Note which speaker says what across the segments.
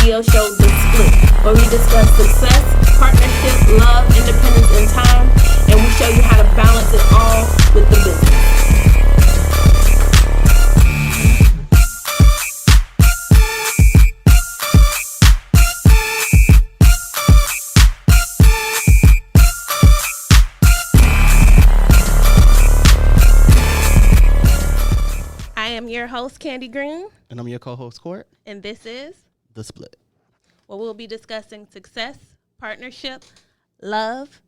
Speaker 1: radio show, The Split, where we discuss success, partnership, love, independence, and time, and we show you how to balance it all with the business. I am your host, Kandi Green.
Speaker 2: And I'm your co-host, Court.
Speaker 1: And this is
Speaker 2: The Split,
Speaker 1: where we'll be discussing success, partnership, love,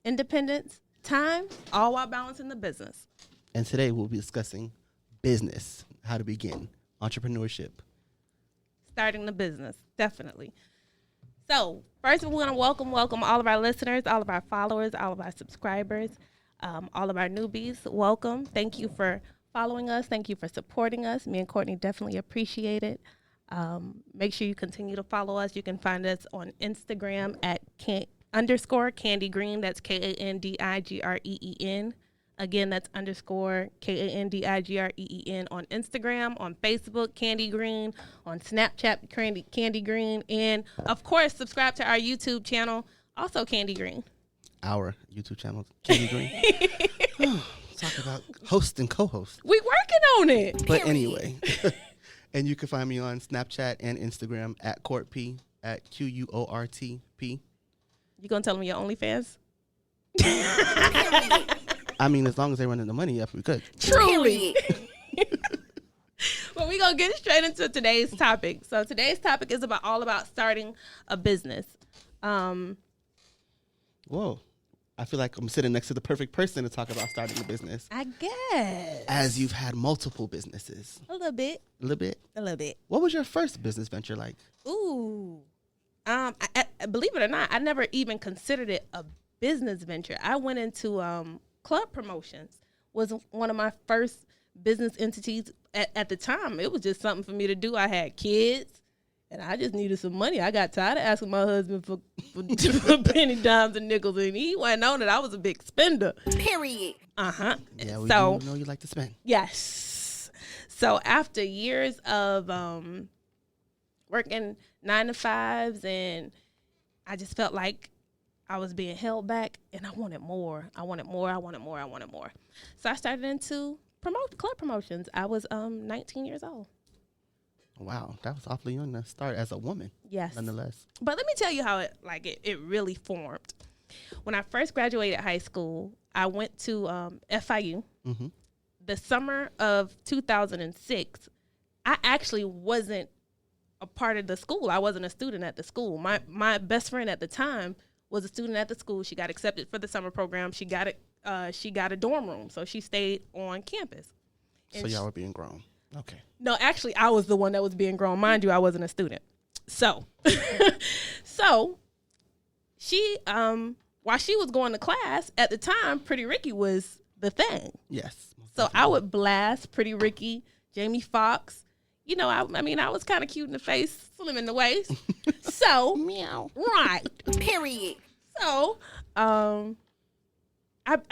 Speaker 1: independence, time, all while balancing the business.
Speaker 2: And today we'll be discussing business, how to begin, entrepreneurship.
Speaker 1: Starting the business, definitely. So, first we want to welcome all of our listeners, all of our followers, all of our subscribers, all of our newbies. Welcome. Thank you for following us. Thank you for supporting us. Me and Courtney definitely appreciate it. Make sure you continue to follow us. You can find us on Instagram at _Kandi Green. That's KANDIGREEN. Again, that's _ KANDIGREEN on Instagram, on Facebook, Kandi Green, on Snapchat, Kandi Green, and of course, subscribe to our YouTube channel, also Kandi Green.
Speaker 2: Our YouTube channel, Kandi Green. Talk about host and co-host.
Speaker 1: We working on it.
Speaker 2: But anyway, and you can find me on Snapchat and Instagram at CourtP, at QUORTP.
Speaker 1: You gonna tell them your OnlyFans?
Speaker 2: I mean, as long as they're running the money up, we could.
Speaker 1: Truly. Well, we're going to get straight into today's topic. So today's topic is all about starting a business.
Speaker 2: Whoa. I feel like I'm sitting next to the perfect person to talk about starting a business.
Speaker 1: I guess.
Speaker 2: As you've had multiple businesses.
Speaker 1: A little bit.
Speaker 2: A little bit?
Speaker 1: A little bit.
Speaker 2: What was your first business venture like?
Speaker 1: Ooh. I believe it or not, I never even considered it a business venture. I went into club promotions. Was one of my first business entities. At the time, it was just something for me to do. I had kids, and I just needed some money. I got tired of asking my husband for penny, dimes, and nickels, and he wasn't on it. I was a big spender. Period. Uh-huh.
Speaker 2: Yeah, we do know you like to spend.
Speaker 1: Yes. So after years of working 9 to 5s, and I just felt like I was being held back, and I wanted more. I wanted more. So I started into club promotions. I was 19 years old.
Speaker 2: Wow, that was awfully young to start as a woman.
Speaker 1: Yes.
Speaker 2: Nonetheless.
Speaker 1: But let me tell you how it really formed. When I first graduated high school, I went to FIU. Mm-hmm. The summer of 2006, I actually wasn't a part of the school. I wasn't a student at the school. My best friend at the time was a student at the school. She got accepted for the summer program. She got a dorm room, so she stayed on campus.
Speaker 2: And so y'all were being grown. Okay.
Speaker 1: No, actually, I was the one that was being grown. Mind you, I wasn't a student. So, she, while she was going to class, at the time, Pretty Ricky was the thing.
Speaker 2: Yes.
Speaker 1: So I would blast Pretty Ricky, Jamie Foxx. You know, I was kind of cute in the face, slim in the waist. So,
Speaker 2: meow.
Speaker 1: Right. Period. So, I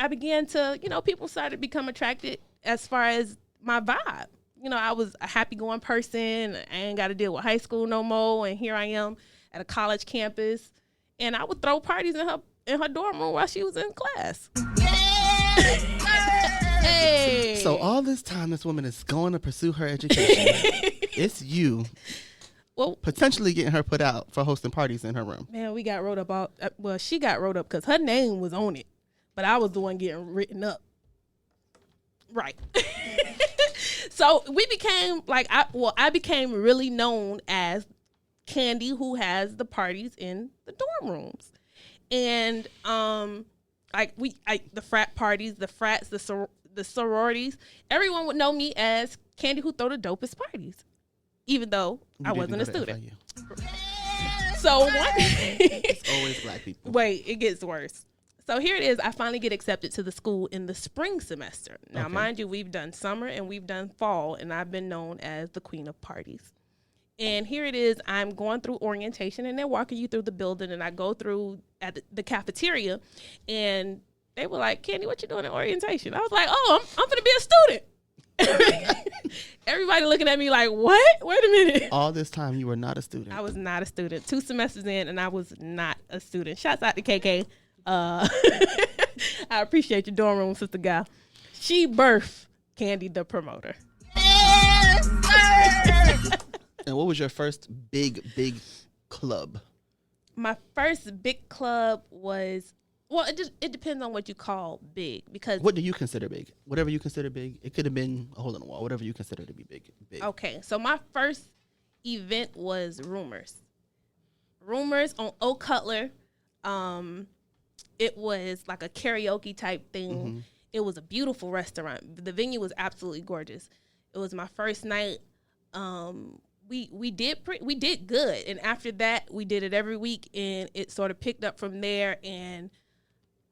Speaker 1: began to, people started to become attracted as far as my vibe. I was a happy-going person. I ain't got to deal with high school no more. And here I am at a college campus. And I would throw parties in her dorm room while she was in class. Hey.
Speaker 2: So all this time, this woman is going to pursue her education. It's you.
Speaker 1: Well,
Speaker 2: potentially getting her put out for hosting parties in her room.
Speaker 1: Man, we got wrote up. She got wrote up because her name was on it, but I was the one getting written up. Right. So we became I became really known as Kandi, who has the parties in the dorm rooms, and the frat parties, the frats, the sororities. Everyone would know me as Kandi, who throw the dopest parties, even though I wasn't a student. So
Speaker 2: it's always black people.
Speaker 1: Wait, it gets worse. So here it is. I finally get accepted to the school in the spring semester. Now, mind you, we've done summer and we've done fall, and I've been known as the queen of parties. And here it is. I'm going through orientation, and they're walking you through the building, and I go through at the cafeteria, and they were like, Kandi, what you doing in orientation? I was like, oh, I'm going to be a student. Everybody looking at me like, what? Wait a minute.
Speaker 2: All this time you were not a student.
Speaker 1: I was not a student. 2 semesters in, and I was not a student. Shouts out to KK. I appreciate your dorm room, Sister Gal. She birthed Kandi the promoter.
Speaker 2: And what was your first big club?
Speaker 1: My first big club was, well, it depends on what you call big, because
Speaker 2: What do you consider big? Whatever you consider big. It could have been a hole in the wall. Whatever you consider to be big.
Speaker 1: Okay, so my first event was Rumors on Oak Cutler. It was like a karaoke type thing. Mm-hmm. It was a beautiful restaurant. The venue was absolutely gorgeous. It was my first night. We did good, and after that we did it every week, and it sort of picked up from there, and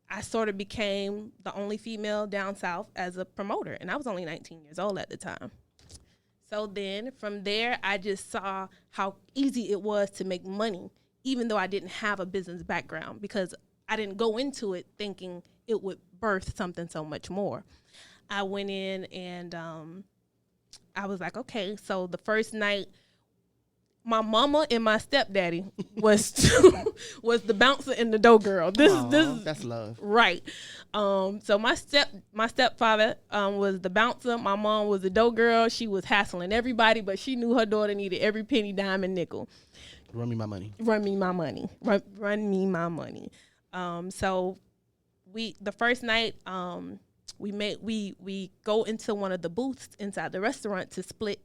Speaker 1: I sort of became the only female down south as a promoter, and I was only 19 years old at the time. So then from there, I just saw how easy it was to make money, even though I didn't have a business background, because I didn't go into it thinking it would birth something so much more. I went in and I was like, okay, so the first night, my mama and my stepdaddy was the bouncer and the dough girl. This is
Speaker 2: that's love,
Speaker 1: right? So my stepfather was the bouncer. My mom was the dough girl. She was hassling everybody, but she knew her daughter needed every penny, dime, and nickel.
Speaker 2: Run me my money.
Speaker 1: Run me my money. Run me my money. So the first night we go into one of the booths inside the restaurant to split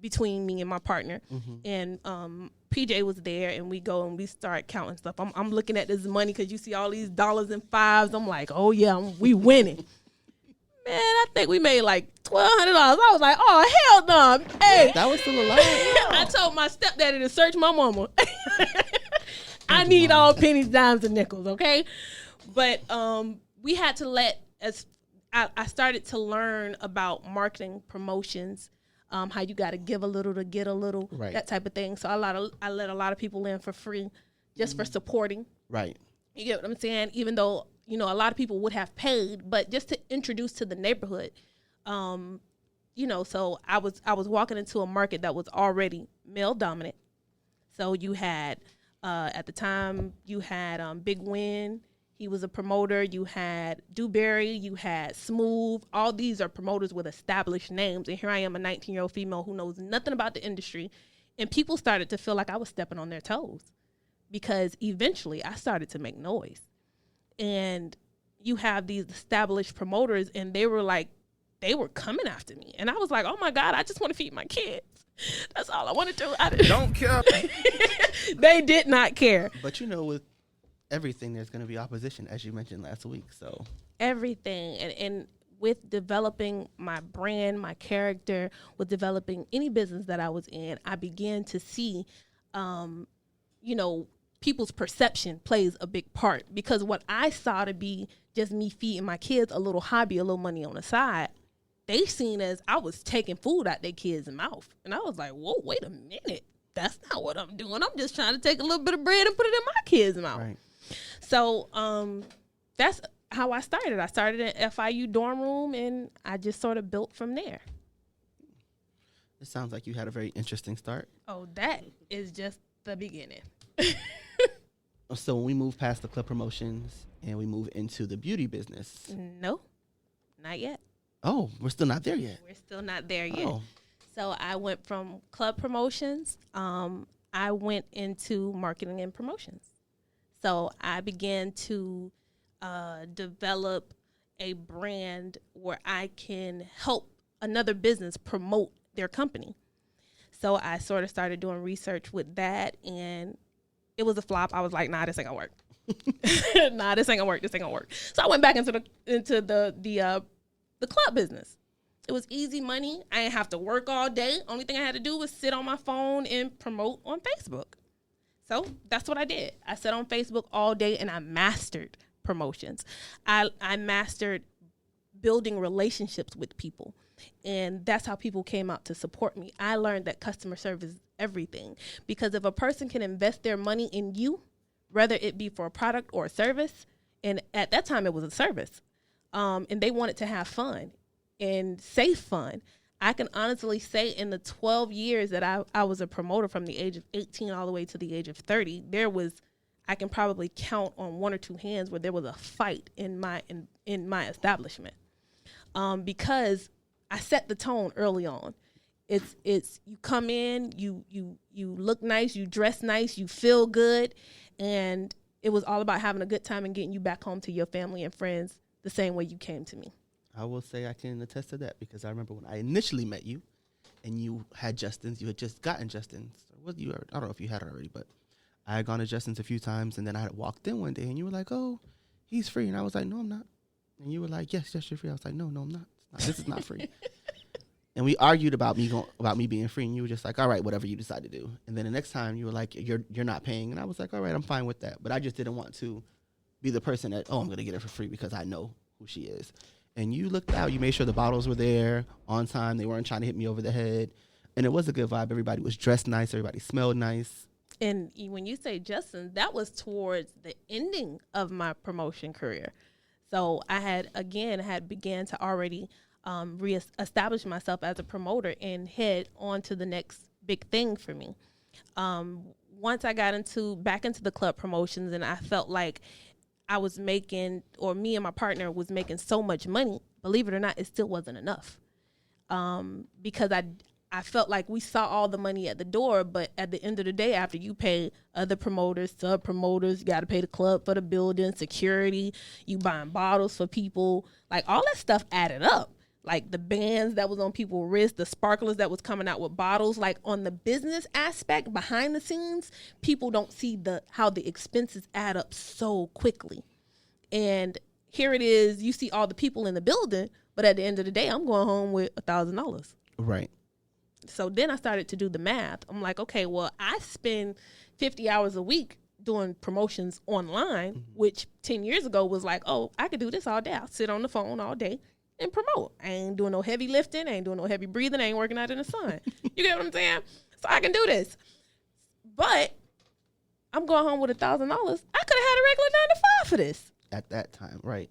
Speaker 1: between me and my partner. Mm-hmm. And PJ was there, and we go and we start counting stuff. I'm looking at this money because you see all these dollars and fives. I'm like, oh yeah, we winning. Man, I think we made like $1,200. I was like, oh hell no. Hey,
Speaker 2: that was still alive.
Speaker 1: I told my stepdaddy to search my mama. I need all pennies, dimes, and nickels, okay? But we had to I started to learn about marketing, promotions, how you got to give a little to get a little, right, that type of thing. So I let a lot of people in for free just for supporting. Right. You get what I'm saying? Even though, a lot of people would have paid, but just to introduce to the neighborhood. So I was walking into a market that was already male dominant. So you had, at the time, you had Big Win. He was a promoter. You had Dewberry. You had Smooth. All these are promoters with established names. And here I am, a 19-year-old female who knows nothing about the industry. And people started to feel like I was stepping on their toes, because eventually I started to make noise. And you have these established promoters, and they were coming after me. And I was like, oh my God, I just want to feed my kids. That's all I want to do. I don't care. They did not care.
Speaker 2: But with everything, there's going to be opposition, as you mentioned last week. So
Speaker 1: everything, and with developing my brand, my character, with developing any business that I was in, I began to see, people's perception plays a big part, because what I saw to be just me feeding my kids a little hobby, a little money on the side, they seen as I was taking food out their kids' mouth. And I was like, whoa, wait a minute. That's not what I'm doing. I'm just trying to take a little bit of bread and put it in my kids' mouth. Right. So that's how I started. I started in FIU dorm room, and I just sort of built from there.
Speaker 2: It sounds like you had a very interesting start.
Speaker 1: Oh, that is just the beginning.
Speaker 2: So when we move past the club promotions and we move into the beauty business.
Speaker 1: No, not yet.
Speaker 2: Oh, we're still not there yet.
Speaker 1: We're still not there yet. Oh. So I went from club promotions. I went into marketing and promotions. So I began to develop a brand where I can help another business promote their company. So I sort of started doing research with that, and it was a flop. I was like, nah, this ain't gonna work. Nah, this ain't gonna work. This ain't gonna work. So I went back into the club business. It was easy money. I didn't have to work all day. Only thing I had to do was sit on my phone and promote on Facebook. So that's what I did. I sat on Facebook all day, and I mastered promotions. I mastered building relationships with people. And that's how people came out to support me. I learned that customer service is everything. Because if a person can invest their money in you, whether it be for a product or a service, and at that time it was a service, and they wanted to have fun, and safe fun. I can honestly say in the 12 years that I was a promoter from the age of 18 all the way to the age of 30, I can probably count on one or two hands where there was a fight in my establishment, because I set the tone early on. It's you come in, you look nice, you dress nice, you feel good, and it was all about having a good time and getting you back home to your family and friends the same way you came to me.
Speaker 2: I will say I can attest to that, because I remember when I initially met you and you had Justin's. You had just gotten Justin's. I don't know if you had it already, but I had gone to Justin's a few times, and then I had walked in one day and you were like, oh, he's free. And I was like, no, I'm not. And you were like, yes, you're free. I was like, no, I'm not. This is not free. And we argued about me being free, and you were just like, all right, whatever you decide to do. And then the next time you were like, you're not paying. And I was like, all right, I'm fine with that. But I just didn't want to be the person that, I'm going to get her for free because I know who she is. And you looked out. You made sure the bottles were there on time. They weren't trying to hit me over the head. And it was a good vibe. Everybody was dressed nice. Everybody smelled nice.
Speaker 1: And when you say Justin, that was towards the ending of my promotion career. So I had began to already reestablish myself as a promoter and head on to the next big thing for me. Once I got back into the club promotions, and I felt like I was making, or me and my partner was making so much money, believe it or not, it still wasn't enough. Because I felt like we saw all the money at the door, but at the end of the day, after you pay other promoters, sub-promoters, you got to pay the club for the building, security, you buying bottles for people, like all that stuff added up. Like the bands that was on people's wrists, the sparklers that was coming out with bottles, like on the business aspect behind the scenes, people don't see how the expenses add up so quickly. And here it is, you see all the people in the building, but at the end of the day, I'm going home with $1,000.
Speaker 2: Right.
Speaker 1: So then I started to do the math. I'm like, okay, well, I spend 50 hours a week doing promotions online, which 10 years ago was like, oh, I could do this all day. I'll sit on the phone all day and promote. I ain't doing no heavy lifting. I ain't doing no heavy breathing. I ain't working out in the sun. You get what I'm saying? So I can do this. But I'm going home with $1,000. I could have had a regular 9-to-5 for this.
Speaker 2: At that time, right.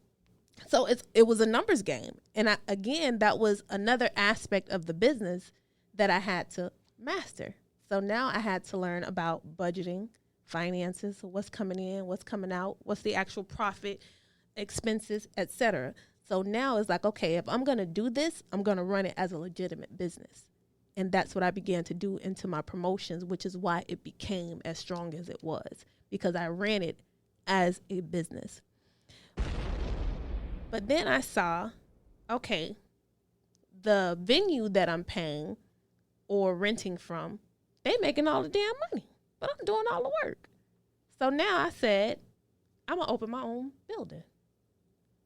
Speaker 1: So it was a numbers game. And that was another aspect of the business that I had to master. So now I had to learn about budgeting, finances, what's coming in, what's coming out, what's the actual profit, expenses, etc. So now it's like, okay, if I'm going to do this, I'm going to run it as a legitimate business. And that's what I began to do into my promotions, which is why it became as strong as it was, because I ran it as a business. But then I saw, okay, the venue that I'm paying or renting from, they making all the damn money, but I'm doing all the work. So now I said, I'm going to open my own building,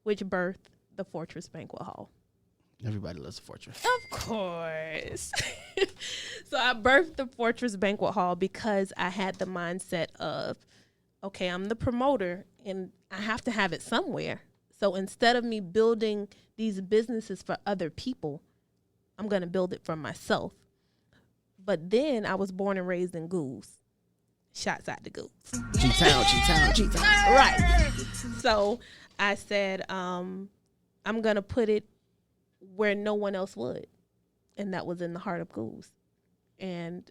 Speaker 1: which birthed the Fortress Banquet Hall.
Speaker 2: Everybody loves the Fortress.
Speaker 1: Of course. So I birthed the Fortress Banquet Hall because I had the mindset of, okay, I'm the promoter and I have to have it somewhere. So instead of me building these businesses for other people, I'm going to build it for myself. But then I was born and raised in Goose. Shots out the Goose.
Speaker 2: G-Town.
Speaker 1: Right. So I said, I'm going to put it where no one else would. And that was in the heart of Goose. And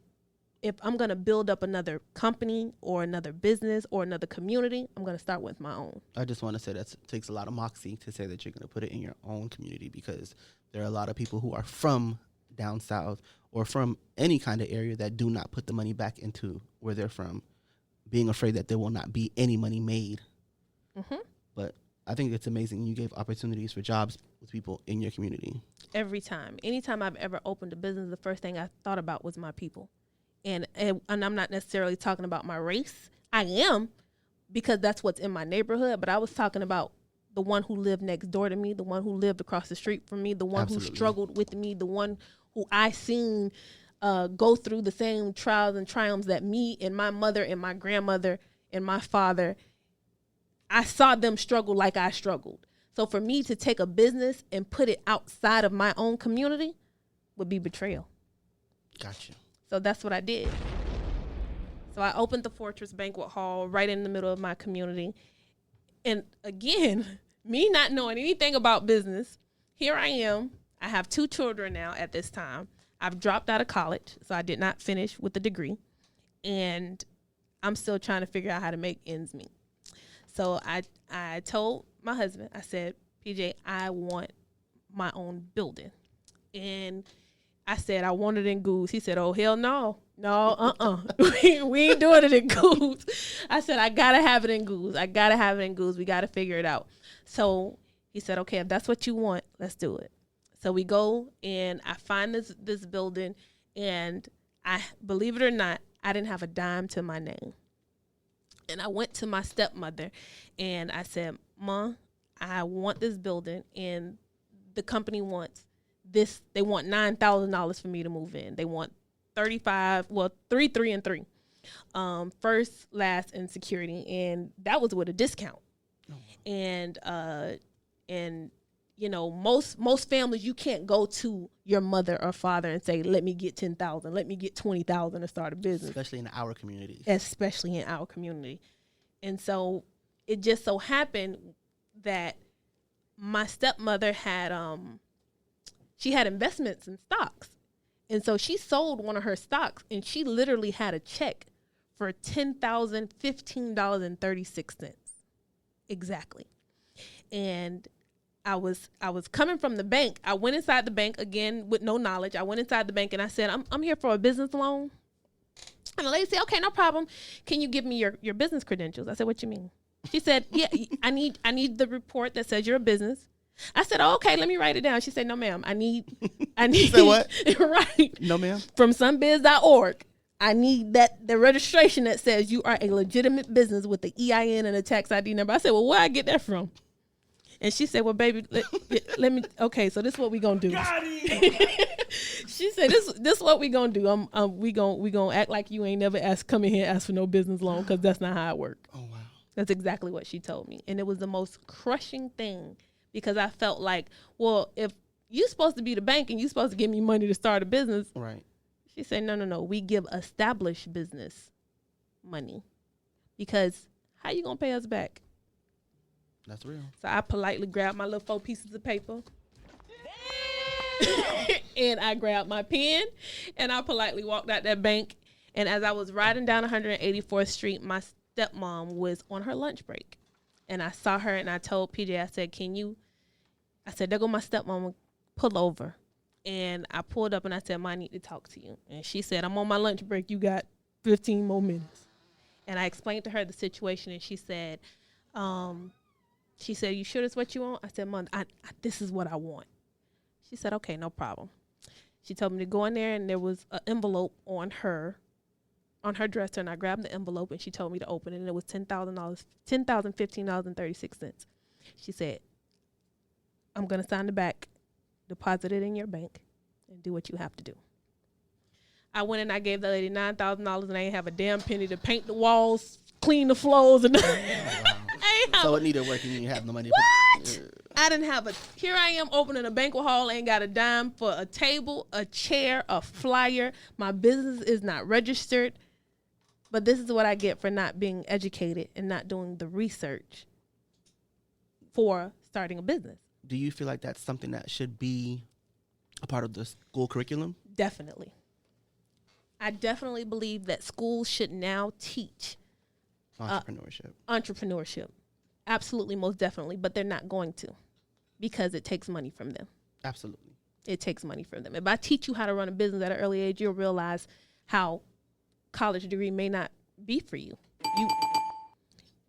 Speaker 1: if I'm going to build up another company or another business or another community, I'm going to start with my own.
Speaker 2: I just want to say that takes a lot of moxie to say that you're going to put it in your own community, because there are a lot of people who are from down south or from any kind of area that do not put the money back into where they're from, being afraid that there will not be any money made. Mm-hmm. But I think it's amazing you gave opportunities for jobs with people in your community.
Speaker 1: Every time. Anytime I've ever opened a business, the first thing I thought about was my people. And I'm not necessarily talking about my race. I am, because that's what's in my neighborhood. But I was talking about the one who lived next door to me, the one who lived across the street from me, the one
Speaker 2: Absolutely.
Speaker 1: Who struggled with me, the one who I seen go through the same trials and triumphs that me and my mother and my grandmother and my father, I saw them struggle like I struggled. So for me to take a business and put it outside of my own community would be betrayal.
Speaker 2: Gotcha.
Speaker 1: So that's what I did. So I opened the Fortress Banquet Hall right in the middle of my community. And again, me not knowing anything about business, here I am. I have 2 children now at this time. I've dropped out of college, so I did not finish with a degree. And I'm still trying to figure out how to make ends meet. So I told my husband, I said, PJ, I want my own building. And I said, I want it in Goose. He said, oh, hell no. No, we ain't doing it in Goose. I said, I got to have it in Goose. I got to have it in Goose. We got to figure it out. So he said, okay, if that's what you want, let's do it. So we go and I find this building, and I, believe it or not, I didn't have a dime to my name. And I went to my stepmother and I said, Ma, I want this building, and the company wants this. They want $9,000 for me to move in. They want 35, well, 3, 3, and 3. First, last, and security. And that was with a discount. Oh. And you know, most families, you can't go to your mother or father and say, let me get 10,000, let me get 20,000 to start a business.
Speaker 2: Especially in our community.
Speaker 1: And so it just so happened that my stepmother had, she had investments in stocks. And so she sold one of her stocks, and she literally had a check for $10,015.36. Exactly. And I was coming from the bank. I went inside the bank again with no knowledge. I went inside the bank and I said, I'm here for a business loan. And the lady said, okay, no problem. Can you give me your business credentials? I said, what you mean? She said, yeah, I need the report that says you're a business. I said, oh, okay, let me write it down. She said, no, ma'am, I need.
Speaker 2: Say what?
Speaker 1: Right.
Speaker 2: No, ma'am.
Speaker 1: From sunbiz.org. I need the registration that says you are a legitimate business with the EIN and a tax ID number. I said, well, where I get that from? And she said, well, baby, let me, okay, so this is what we going to do. She said, this is what we going to do. We going to act like you ain't never come in here and ask for no business loan, because that's not how it works.
Speaker 2: Oh, wow.
Speaker 1: That's exactly what she told me. And it was the most crushing thing, because I felt like, well, if you're supposed to be the bank and you're supposed to give me money to start a business.
Speaker 2: Right.
Speaker 1: She said, no, we give established business money, because how you going to pay us back?
Speaker 2: That's real.
Speaker 1: So I politely grabbed my little 4 pieces of paper and I grabbed my pen and I politely walked out that bank. And as I was riding down 184th Street, my stepmom was on her lunch break. And I saw her and I told PJ, I said, there go my stepmom, pull over. And I pulled up and I said, Ma, I need to talk to you. And she said, I'm on my lunch break. You got 15 more minutes. And I explained to her the situation, and she said, you sure that's what you want? I said, Mom, this is what I want. She said, okay, no problem. She told me to go in there, and there was an envelope on her dresser, and I grabbed the envelope, and she told me to open it, and it was $10,015.36. She said, I'm going to sign the back, deposit it in your bank, and do what you have to do. I went and I gave the lady $9,000, and I didn't have a damn penny to paint the walls, clean the floors, and
Speaker 2: so it needed work and you didn't have no money.
Speaker 1: What? I didn't have here I am opening a banquet hall, ain't got a dime for a table, a chair, a flyer. My business is not registered. But this is what I get for not being educated and not doing the research for starting a business.
Speaker 2: Do you feel like that's something that should be a part of the school curriculum?
Speaker 1: Definitely. I definitely believe that schools should now teach entrepreneurship. Absolutely, most definitely. But they're not going to, because it takes money from them.
Speaker 2: Absolutely.
Speaker 1: It takes money from them. If I teach you how to run a business at an early age, you'll realize how college degree may not be for you.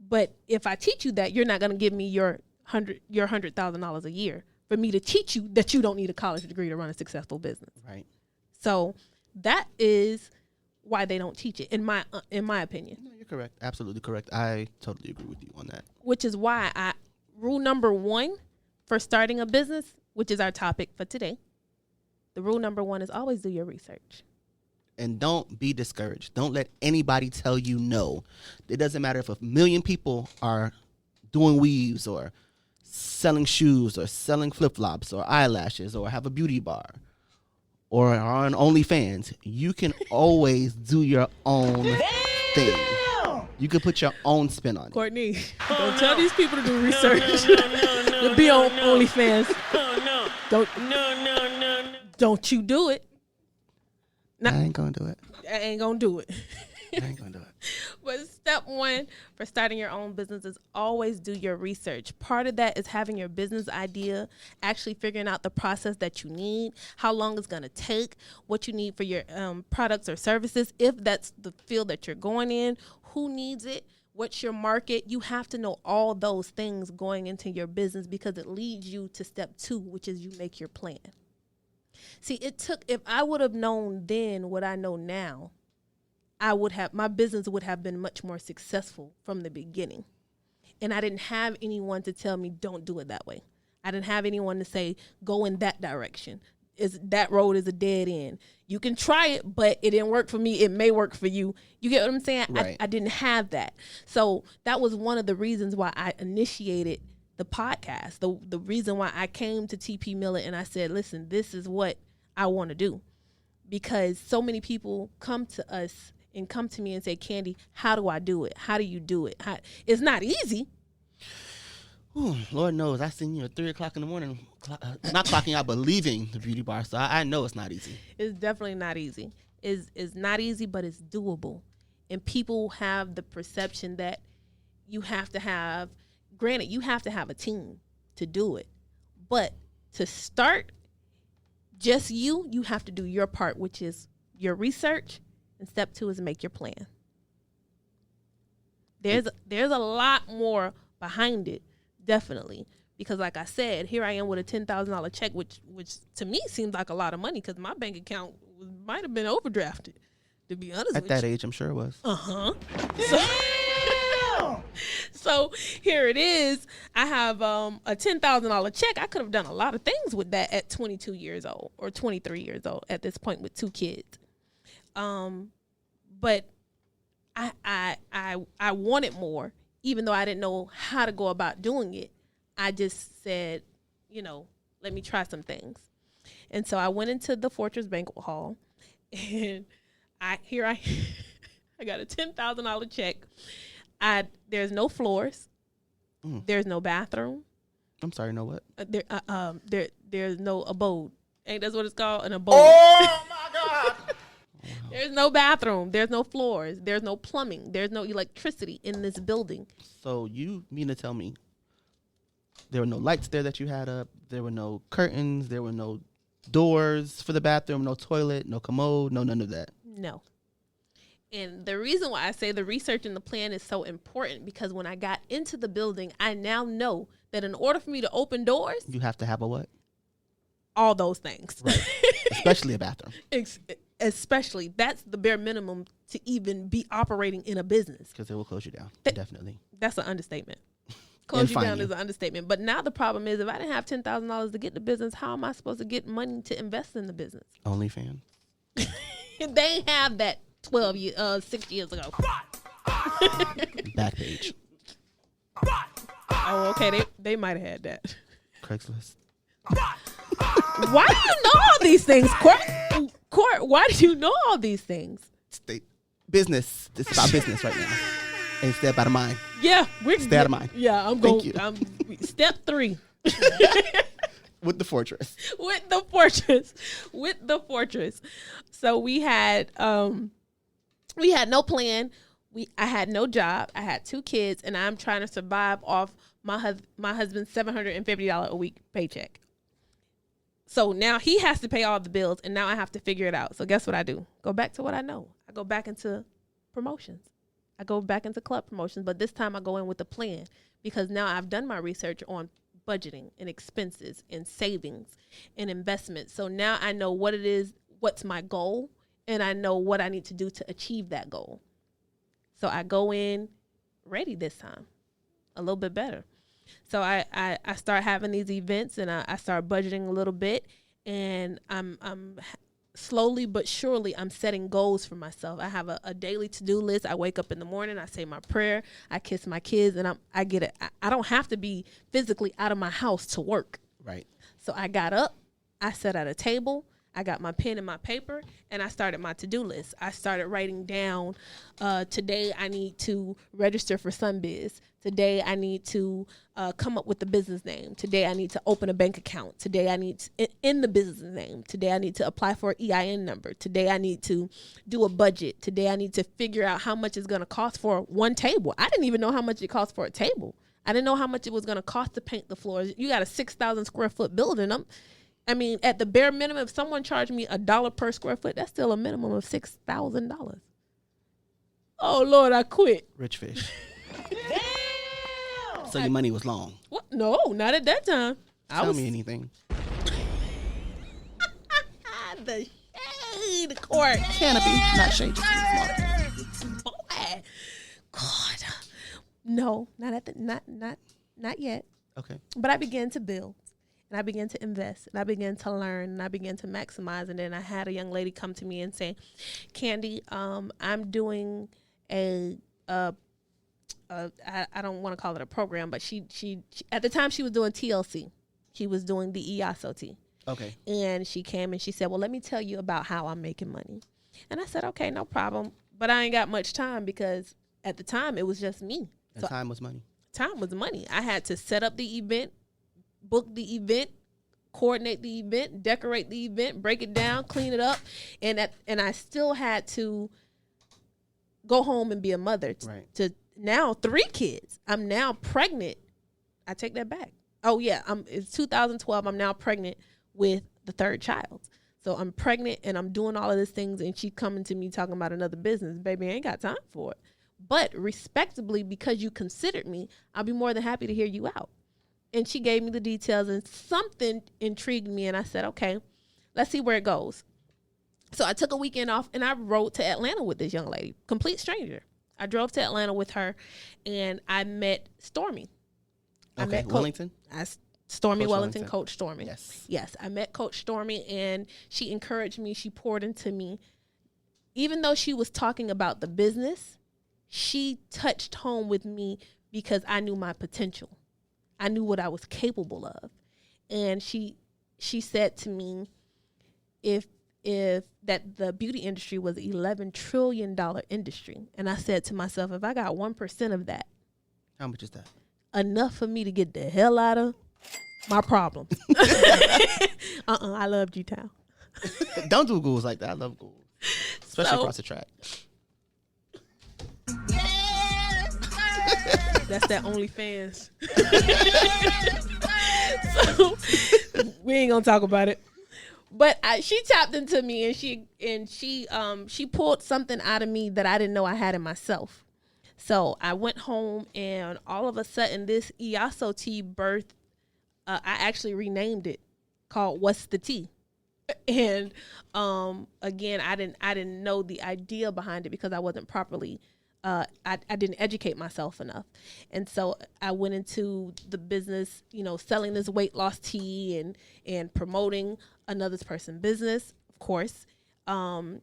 Speaker 1: But if I teach you that, you're not going to give me your $100,000 a year for me to teach you that you don't need a college degree to run a successful business.
Speaker 2: Right.
Speaker 1: So that is why they don't teach it, in my opinion.
Speaker 2: No, you're correct. Absolutely correct. I totally agree with you on that.
Speaker 1: Which is why rule number 1 for starting a business, which is our topic for today, the rule number 1 is always do your research.
Speaker 2: And don't be discouraged. Don't let anybody tell you no. It doesn't matter if 1 million people are doing weaves or selling shoes or selling flip-flops or eyelashes or have a beauty bar or are on OnlyFans. You can always do your own thing. You can put your own spin on it.
Speaker 1: Courtney, don't tell these people to do research. To be on OnlyFans.
Speaker 3: No.
Speaker 1: Don't you do it.
Speaker 2: I ain't going to do it.
Speaker 1: I ain't going to do it.
Speaker 2: I ain't going to do it.
Speaker 1: But step one for starting your own business is always do your research. Part of that is having your business idea, actually figuring out the process that you need, how long it's going to take, what you need for your products or services, if that's the field that you're going in, who needs it, what's your market. You have to know all those things going into your business because it leads you to step two, which is you make your plan. See, if I would have known then what I know now, my business would have been much more successful from the beginning. And I didn't have anyone to tell me, don't do it that way. I didn't have anyone to say, go in that direction. That road is a dead end. You can try it, but it didn't work for me. It may work for you. You get what I'm saying?
Speaker 2: Right.
Speaker 1: I didn't have that. So that was one of the reasons why I initiated the podcast. The reason why I came to TP Miller and I said, listen, this is what I want to do. Because so many people come to us and come to me and say, Kandi, how do I do it? How do you do it? It's not easy.
Speaker 2: Ooh, Lord knows, I seen you at 3 o'clock in the morning, not clocking out, but leaving the beauty bar. So I know it's not easy.
Speaker 1: It's definitely not easy. It's not easy, but it's doable. And people have the perception that you have to have, granted, you have to have a team to do it. But to start, just you have to do your part, which is your research. And step two is make your plan. There's a lot more behind it, definitely. Because like I said, here I am with a $10,000 check, which to me seems like a lot of money because my bank account might have been overdrafted, to be honest with you.
Speaker 2: At that age, I'm sure it was.
Speaker 1: So here it is. I have a $10,000 check. I could have done a lot of things with that at 22 years old or 23 years old at this point with 2 kids. But I wanted more, even though I didn't know how to go about doing it. I just said, let me try some things. And so I went into the Fortress Banquet Hall and I got a $10,000 check. There's no floors. There's no bathroom.
Speaker 2: I'm sorry, no what?
Speaker 1: There's no abode. Ain't that's what it's called? An abode.
Speaker 2: Oh my God.
Speaker 1: There's no bathroom. There's no floors. There's no plumbing. There's no electricity in this building.
Speaker 2: So you mean to tell me there were no lights there that you had up? There were no curtains. There were no doors for the bathroom, no toilet, no commode, no none of that?
Speaker 1: No. And the reason why I say the research and the plan is so important because when I got into the building, I now know that in order for me to open doors,
Speaker 2: you have to have a what?
Speaker 1: All those things.
Speaker 2: Right. Especially a bathroom.
Speaker 1: Especially. That's the bare minimum to even be operating in a business.
Speaker 2: Because they will close you down. Definitely.
Speaker 1: That's an understatement. Close you down is an understatement. But now the problem is if I didn't have $10,000 to get the business, how am I supposed to get money to invest in the business?
Speaker 2: OnlyFans.
Speaker 1: They ain't have that 6 years ago.
Speaker 2: Backpage.
Speaker 1: Oh, okay. They might have had that.
Speaker 2: Craigslist.
Speaker 1: Why do you know all these things, Court? Why do you know all these things?
Speaker 2: Business. This is about business right now. And stay out of mind.
Speaker 1: Yeah,
Speaker 2: stay out of mind.
Speaker 1: Yeah, I'm going. Step 3.
Speaker 2: With the fortress.
Speaker 1: With the fortress. So we had no plan. I had no job. I had 2 kids, and I'm trying to survive off my husband's $750 a week paycheck. So now he has to pay all the bills, and now I have to figure it out. So guess what I do? Go back to what I know. I go back into promotions. I go back into club promotions, but this time I go in with a plan because now I've done my research on budgeting and expenses and savings and investments. So now I know what it is, what's my goal, and I know what I need to do to achieve that goal. So I go in ready this time, a little bit better. So I start having these events and I start budgeting a little bit, and I'm slowly but surely I'm setting goals for myself. I have a daily to-do list. I wake up in the morning, I say my prayer, I kiss my kids, and I get it. I don't have to be physically out of my house to work.
Speaker 2: Right.
Speaker 1: So I got up, I sat at a table, I got my pen and my paper, and I started my to-do list. I started writing down, today I need to register for Sunbiz. Today I need to come up with the business name. Today I need to open a bank account. Today I need to in the business name. Today I need to apply for an EIN number. Today I need to do a budget. Today I need to figure out how much it's going to cost for one table. I didn't even know how much it cost for a table. I didn't know how much it was going to cost to paint the floors. You got a 6,000 square foot building. I mean, at the bare minimum, if someone charged me $1 per square foot, that's still a minimum of $6,000. Oh, Lord, I quit.
Speaker 2: Rich fish. So your money was long.
Speaker 1: What? No, not at that time.
Speaker 2: Tell me anything.
Speaker 1: The shade court.
Speaker 2: Canopy, not shade. Just
Speaker 1: Boy, God. No, not yet.
Speaker 2: Okay.
Speaker 1: But I began to build, and I began to invest, and I began to learn, and I began to maximize. And then I had a young lady come to me and say, "Kandi, I'm doing I don't want to call it a program, but she at the time she was doing TLC. She was doing the EASOT.
Speaker 2: Okay.
Speaker 1: And she came and she said, well, let me tell you about how I'm making money. And I said, okay, no problem. But I ain't got much time because at the time it was just me.
Speaker 2: And so time was money.
Speaker 1: Time was money. I had to set up the event, book the event, coordinate the event, decorate the event, break it down, clean it up. And I still had to go home and be a mother to now 3 kids. I'm now pregnant. I take that back. Oh yeah, it's 2012. I'm now pregnant with the 3rd child. So I'm pregnant and I'm doing all of these things, and she coming to me talking about another business. Baby, I ain't got time for it. But respectably, because you considered me, I'll be more than happy to hear you out. And she gave me the details, and something intrigued me, and I said, okay, let's see where it goes. So I took a weekend off and I rode to Atlanta with this young lady, complete stranger. I drove to Atlanta with her, and I met Stormy.
Speaker 2: Okay, I met Wellington?
Speaker 1: Stormy Wellington, Coach Stormy.
Speaker 2: Yes,
Speaker 1: I met Coach Stormy, and she encouraged me. She poured into me. Even though she was talking about the business, she touched home with me because I knew my potential. I knew what I was capable of. And she said to me, if that the beauty industry was an $11 trillion industry. And I said to myself, if I got 1% of that.
Speaker 2: How much is that?
Speaker 1: Enough for me to get the hell out of my problem. I love G-Town.
Speaker 2: Don't do ghouls like that. I love ghouls. Especially across the track.
Speaker 1: That's that OnlyFans. So we ain't gonna talk about it. But she tapped into me, and she pulled something out of me that I didn't know I had in myself. So I went home, and all of a sudden, this EASOT birth, I actually renamed it, called What's the Tea? And again, I didn't know the idea behind it because I wasn't properly. I didn't educate myself enough. And so I went into the business, selling this weight loss tea and promoting another person's business, of course. And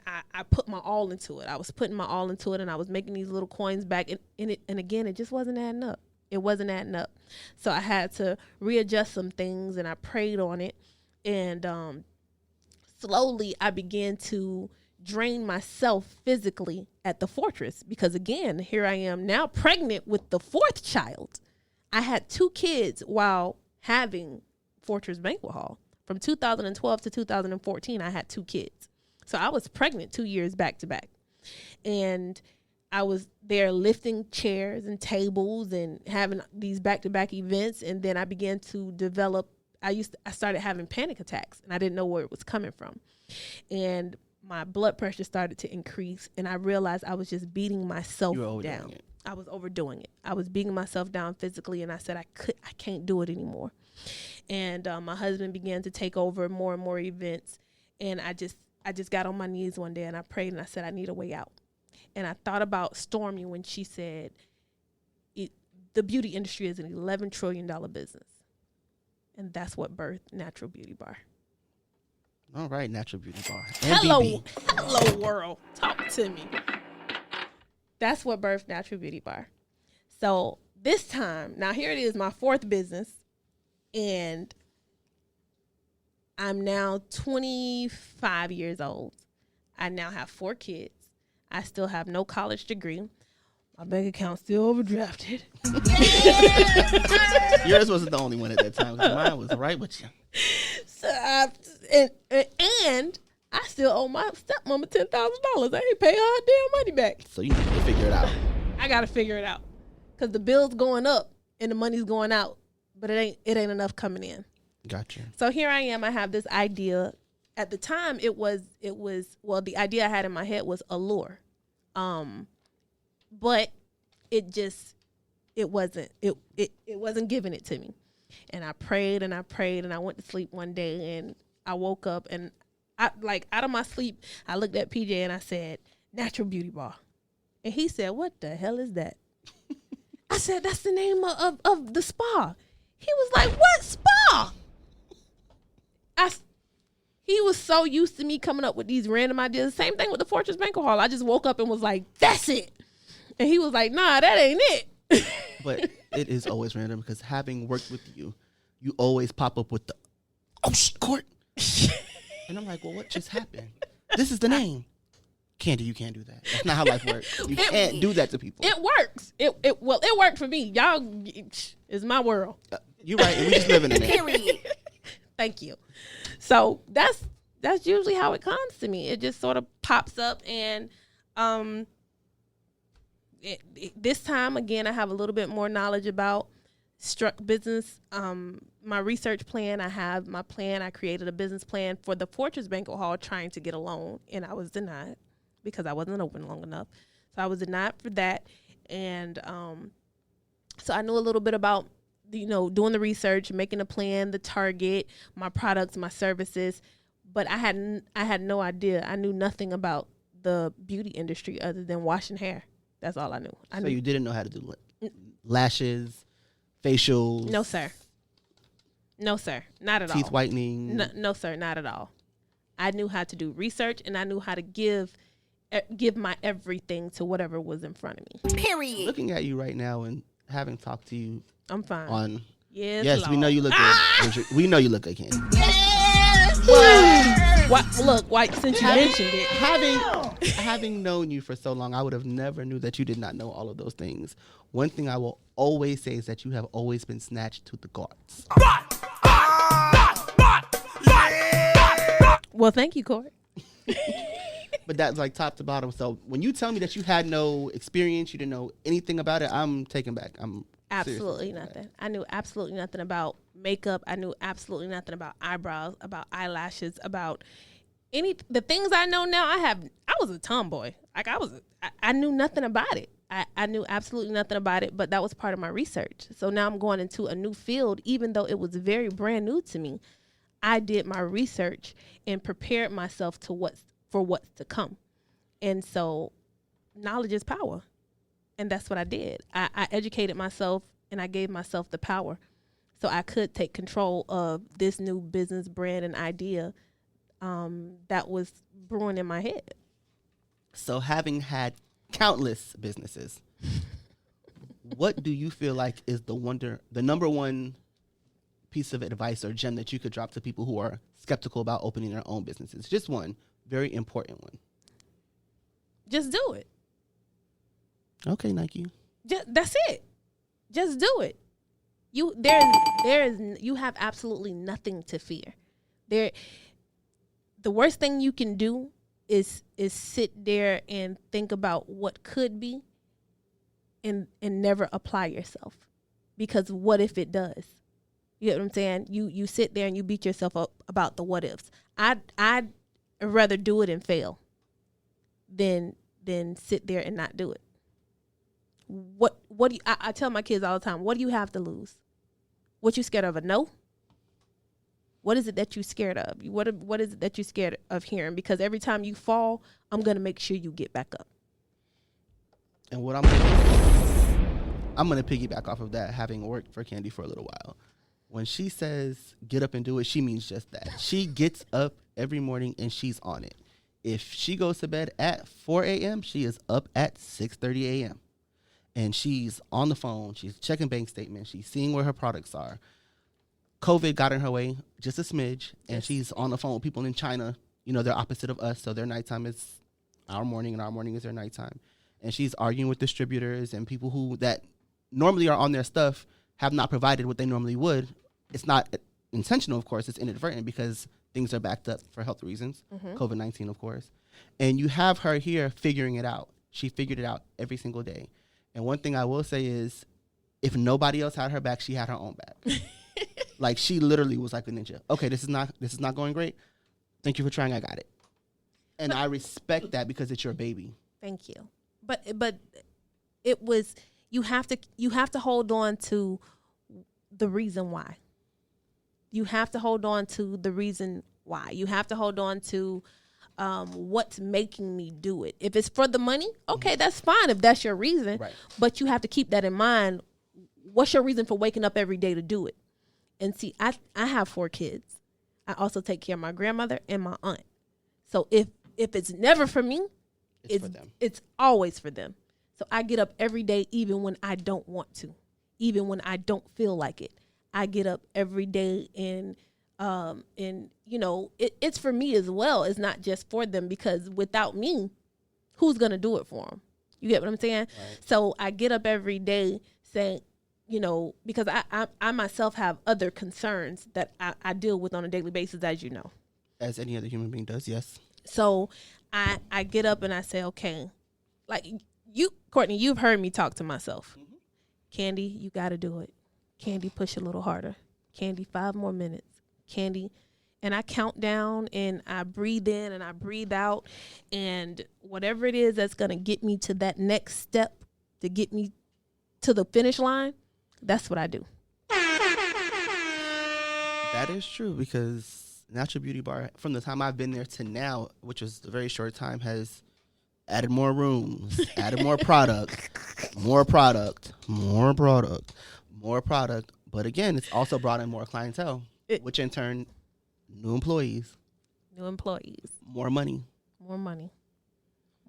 Speaker 1: I put my all into it. I was putting my all into it, and I was making these little coins back. And again, it just wasn't adding up. It wasn't adding up. So I had to readjust some things, and I prayed on it. And slowly I began to drain myself physically at the Fortress, because again, here I am now pregnant with the 4th child. I had 2 kids while having Fortress Banquet Hall. From 2012 to 2014, I had 2 kids. So I was pregnant 2 years back to back. And I was there lifting chairs and tables and having these back-to-back events. And then I began to develop, I started having panic attacks, and I didn't know where it was coming from. And my blood pressure started to increase, and I realized I was just beating myself down. I was overdoing it. I was beating myself down physically, and I said I can't do it anymore. And my husband began to take over more and more events, and I just got on my knees one day, and I prayed, and I said I need a way out. And I thought about Stormy when she said the beauty industry is an $11 trillion business, and that's what birthed Natural Beauty Bar.
Speaker 2: All right, Natural Beauty Bar.
Speaker 1: Hello world. Talk to me. That's what birthed Natural Beauty Bar. So this time, now here it is, my 4th business, and I'm now 25 years old. I now have 4 kids. I still have no college degree. My bank account's still overdrafted.
Speaker 2: Yours wasn't the only one at that time. Mine was right with you.
Speaker 1: So and I still owe my stepmama $10,000. I ain't pay her damn money back.
Speaker 2: So you need to figure it out.
Speaker 1: I gotta figure it out, cause the bill's going up and the money's going out, but it ain't enough coming in.
Speaker 2: Gotcha.
Speaker 1: So here I am. I have this idea. At the time, it was well, the idea I had in my head was Allure, but it wasn't giving it to me. And I prayed and I prayed and I went to sleep one day and I woke up and I out of my sleep I looked at PJ and I said, "Natural Beauty Bar," and he said, "What the hell is that?" I said, "That's the name of the spa." He was like, "What spa?" He was so used to me coming up with these random ideas. Same thing with the Fortress Banquet Hall. I just woke up and was like, "That's it." And he was like, "Nah, that ain't it."
Speaker 2: But it is always random because having worked with you, you always pop up with the, "Oh, Court." And I'm like, well, what just happened? This is the name. Kandi, you can't do that. That's not how life works. You can't do that to people.
Speaker 1: It works. It worked for me. Y'all, it's my world.
Speaker 2: You're right. And we just living in it.
Speaker 1: Period. Thank you. So that's usually how it comes to me. It just sort of pops up, and this time again, I have a little bit more knowledge about business. My research plan. I have my plan. I created a business plan for the Fortress Banquet Hall, trying to get a loan, and I was denied because I wasn't open long enough. So I was denied for that, and so I knew a little bit about doing the research, making a plan, the target, my products, my services, but I had no idea. I knew nothing about the beauty industry other than washing hair. That's all I knew.
Speaker 2: So you didn't know how to do lashes, facials?
Speaker 1: No, sir. No, sir. Not at all.
Speaker 2: Teeth whitening?
Speaker 1: No, sir. Not at all. I knew how to do research, and I knew how to give my everything to whatever was in front of me. Period.
Speaker 2: Looking at you right now and having talked to you,
Speaker 1: I'm fine. Yes,
Speaker 2: Lord. We know you look good. We know you look good, Kandi.
Speaker 1: Yes. Well, look, since you mentioned it,
Speaker 2: having known you for so long, I would have never knew that you did not know all of those things. One thing I will always say is that you have always been snatched to the guards.
Speaker 1: Well, thank you, Corey.
Speaker 2: But that's like top to bottom. So when you tell me that you had no experience, you didn't know anything about it, I'm taken back. I'm
Speaker 1: absolutely nothing. I knew absolutely nothing about makeup. I knew absolutely nothing about eyebrows, about eyelashes, about the things I know now. I was a tomboy. Like I knew nothing about it. I knew absolutely nothing about it, but that was part of my research. So now I'm going into a new field, even though it was very brand new to me. I did my research and prepared myself for what's to come. And so knowledge is power. And that's what I did. I educated myself and I gave myself the power so I could take control of this new business brand and idea that was brewing in my head.
Speaker 2: So having had countless businesses, what do you feel like is the number one piece of advice or gem that you could drop to people who are skeptical about opening their own businesses? Just one very important one.
Speaker 1: Just do it.
Speaker 2: Okay, Nike.
Speaker 1: That's it. Just do it. You have absolutely nothing to fear. The worst thing you can do is sit there and think about what could be and never apply yourself. Because what if it does? You get what I'm saying? You sit there and you beat yourself up about the what ifs. I'd rather do it and fail than sit there and not do it. What do you, I tell my kids all the time, what do you have to lose? What you scared of, a no? What is it that you scared of? What is it that you scared of hearing? Because every time you fall, I'm going to make sure you get back up.
Speaker 2: And what I'm going to piggyback off of that, having worked for Kandi for a little while. When she says get up and do it, she means just that. She gets up every morning and she's on it. If she goes to bed at 4 a.m., she is up at 6:30 a.m. And she's on the phone. She's checking bank statements. She's seeing where her products are. COVID got in her way just a smidge, and
Speaker 1: Yes.
Speaker 2: she's on the phone with people in China. You know, they're opposite of us, so their nighttime is our morning, and our morning is their nighttime. And she's arguing with distributors and people who that normally are on their stuff have not provided what they normally would. It's not intentional, of course. It's inadvertent because things are backed up for health reasons, COVID-19, of course. And you have her here figuring it out. She figured it out every single day. And one thing I will say is, if nobody else had her back, she had her own back. Like, she literally was like a ninja. Okay, this is not going great. Thank you for trying. I got it. And I respect that because it's your baby.
Speaker 1: Thank you. But it was, you have to hold on to the reason why. You have to hold on to the reason why. You have to hold on to what's making me do it. If it's for the money, okay, that's fine if that's your reason.
Speaker 2: Right.
Speaker 1: But you have to keep that in mind. What's your reason for waking up every day to do it? And see, I have 4 kids. I also take care of my grandmother and my aunt. So if it's never for me, it's for them. It's always for them. So I get up every day, even when I don't want to, even when I don't feel like it. I get up every day and you know, it's for me as well. It's not just for them, because without me, who's going to do it for them? You get what I'm saying? Right. So I get up every day saying, you know, because I myself have other concerns that I deal with on a daily basis, as you know.
Speaker 2: As any other human being does, yes.
Speaker 1: So I get up and I say, okay, like you, Courtney, you've heard me talk to myself. Kandi, you got to do it. Kandi, push a little harder. Kandi, 5 more minutes. Kandi, and I count down and I breathe in and I breathe out, and whatever it is that's going to get me to that next step, to get me to the finish line, that's what I do.
Speaker 2: That is true, because Natural Beauty Bar, from the time I've been there to now, which was a very short time, has added more rooms, added more product, more product. But again, it's also brought in more clientele, which in turn, new employees, more money,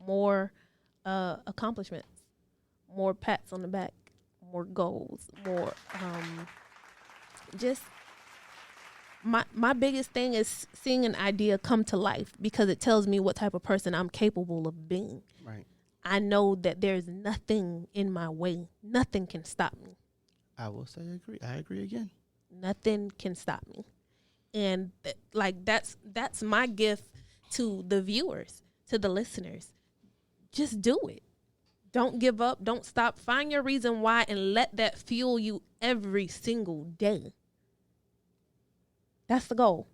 Speaker 2: more accomplishments, more pats on the back, more goals, more just my biggest thing is seeing an idea come to life, because it tells me what type of person I'm capable of being. Right.
Speaker 1: I know that there's nothing in my way. Nothing can stop me.
Speaker 2: I will say I agree again.
Speaker 1: Nothing can stop me. And like that's my gift to the viewers, to the listeners. Just do it. Don't give up. Don't stop. Find your reason why and let that fuel you every single day. That's the goal.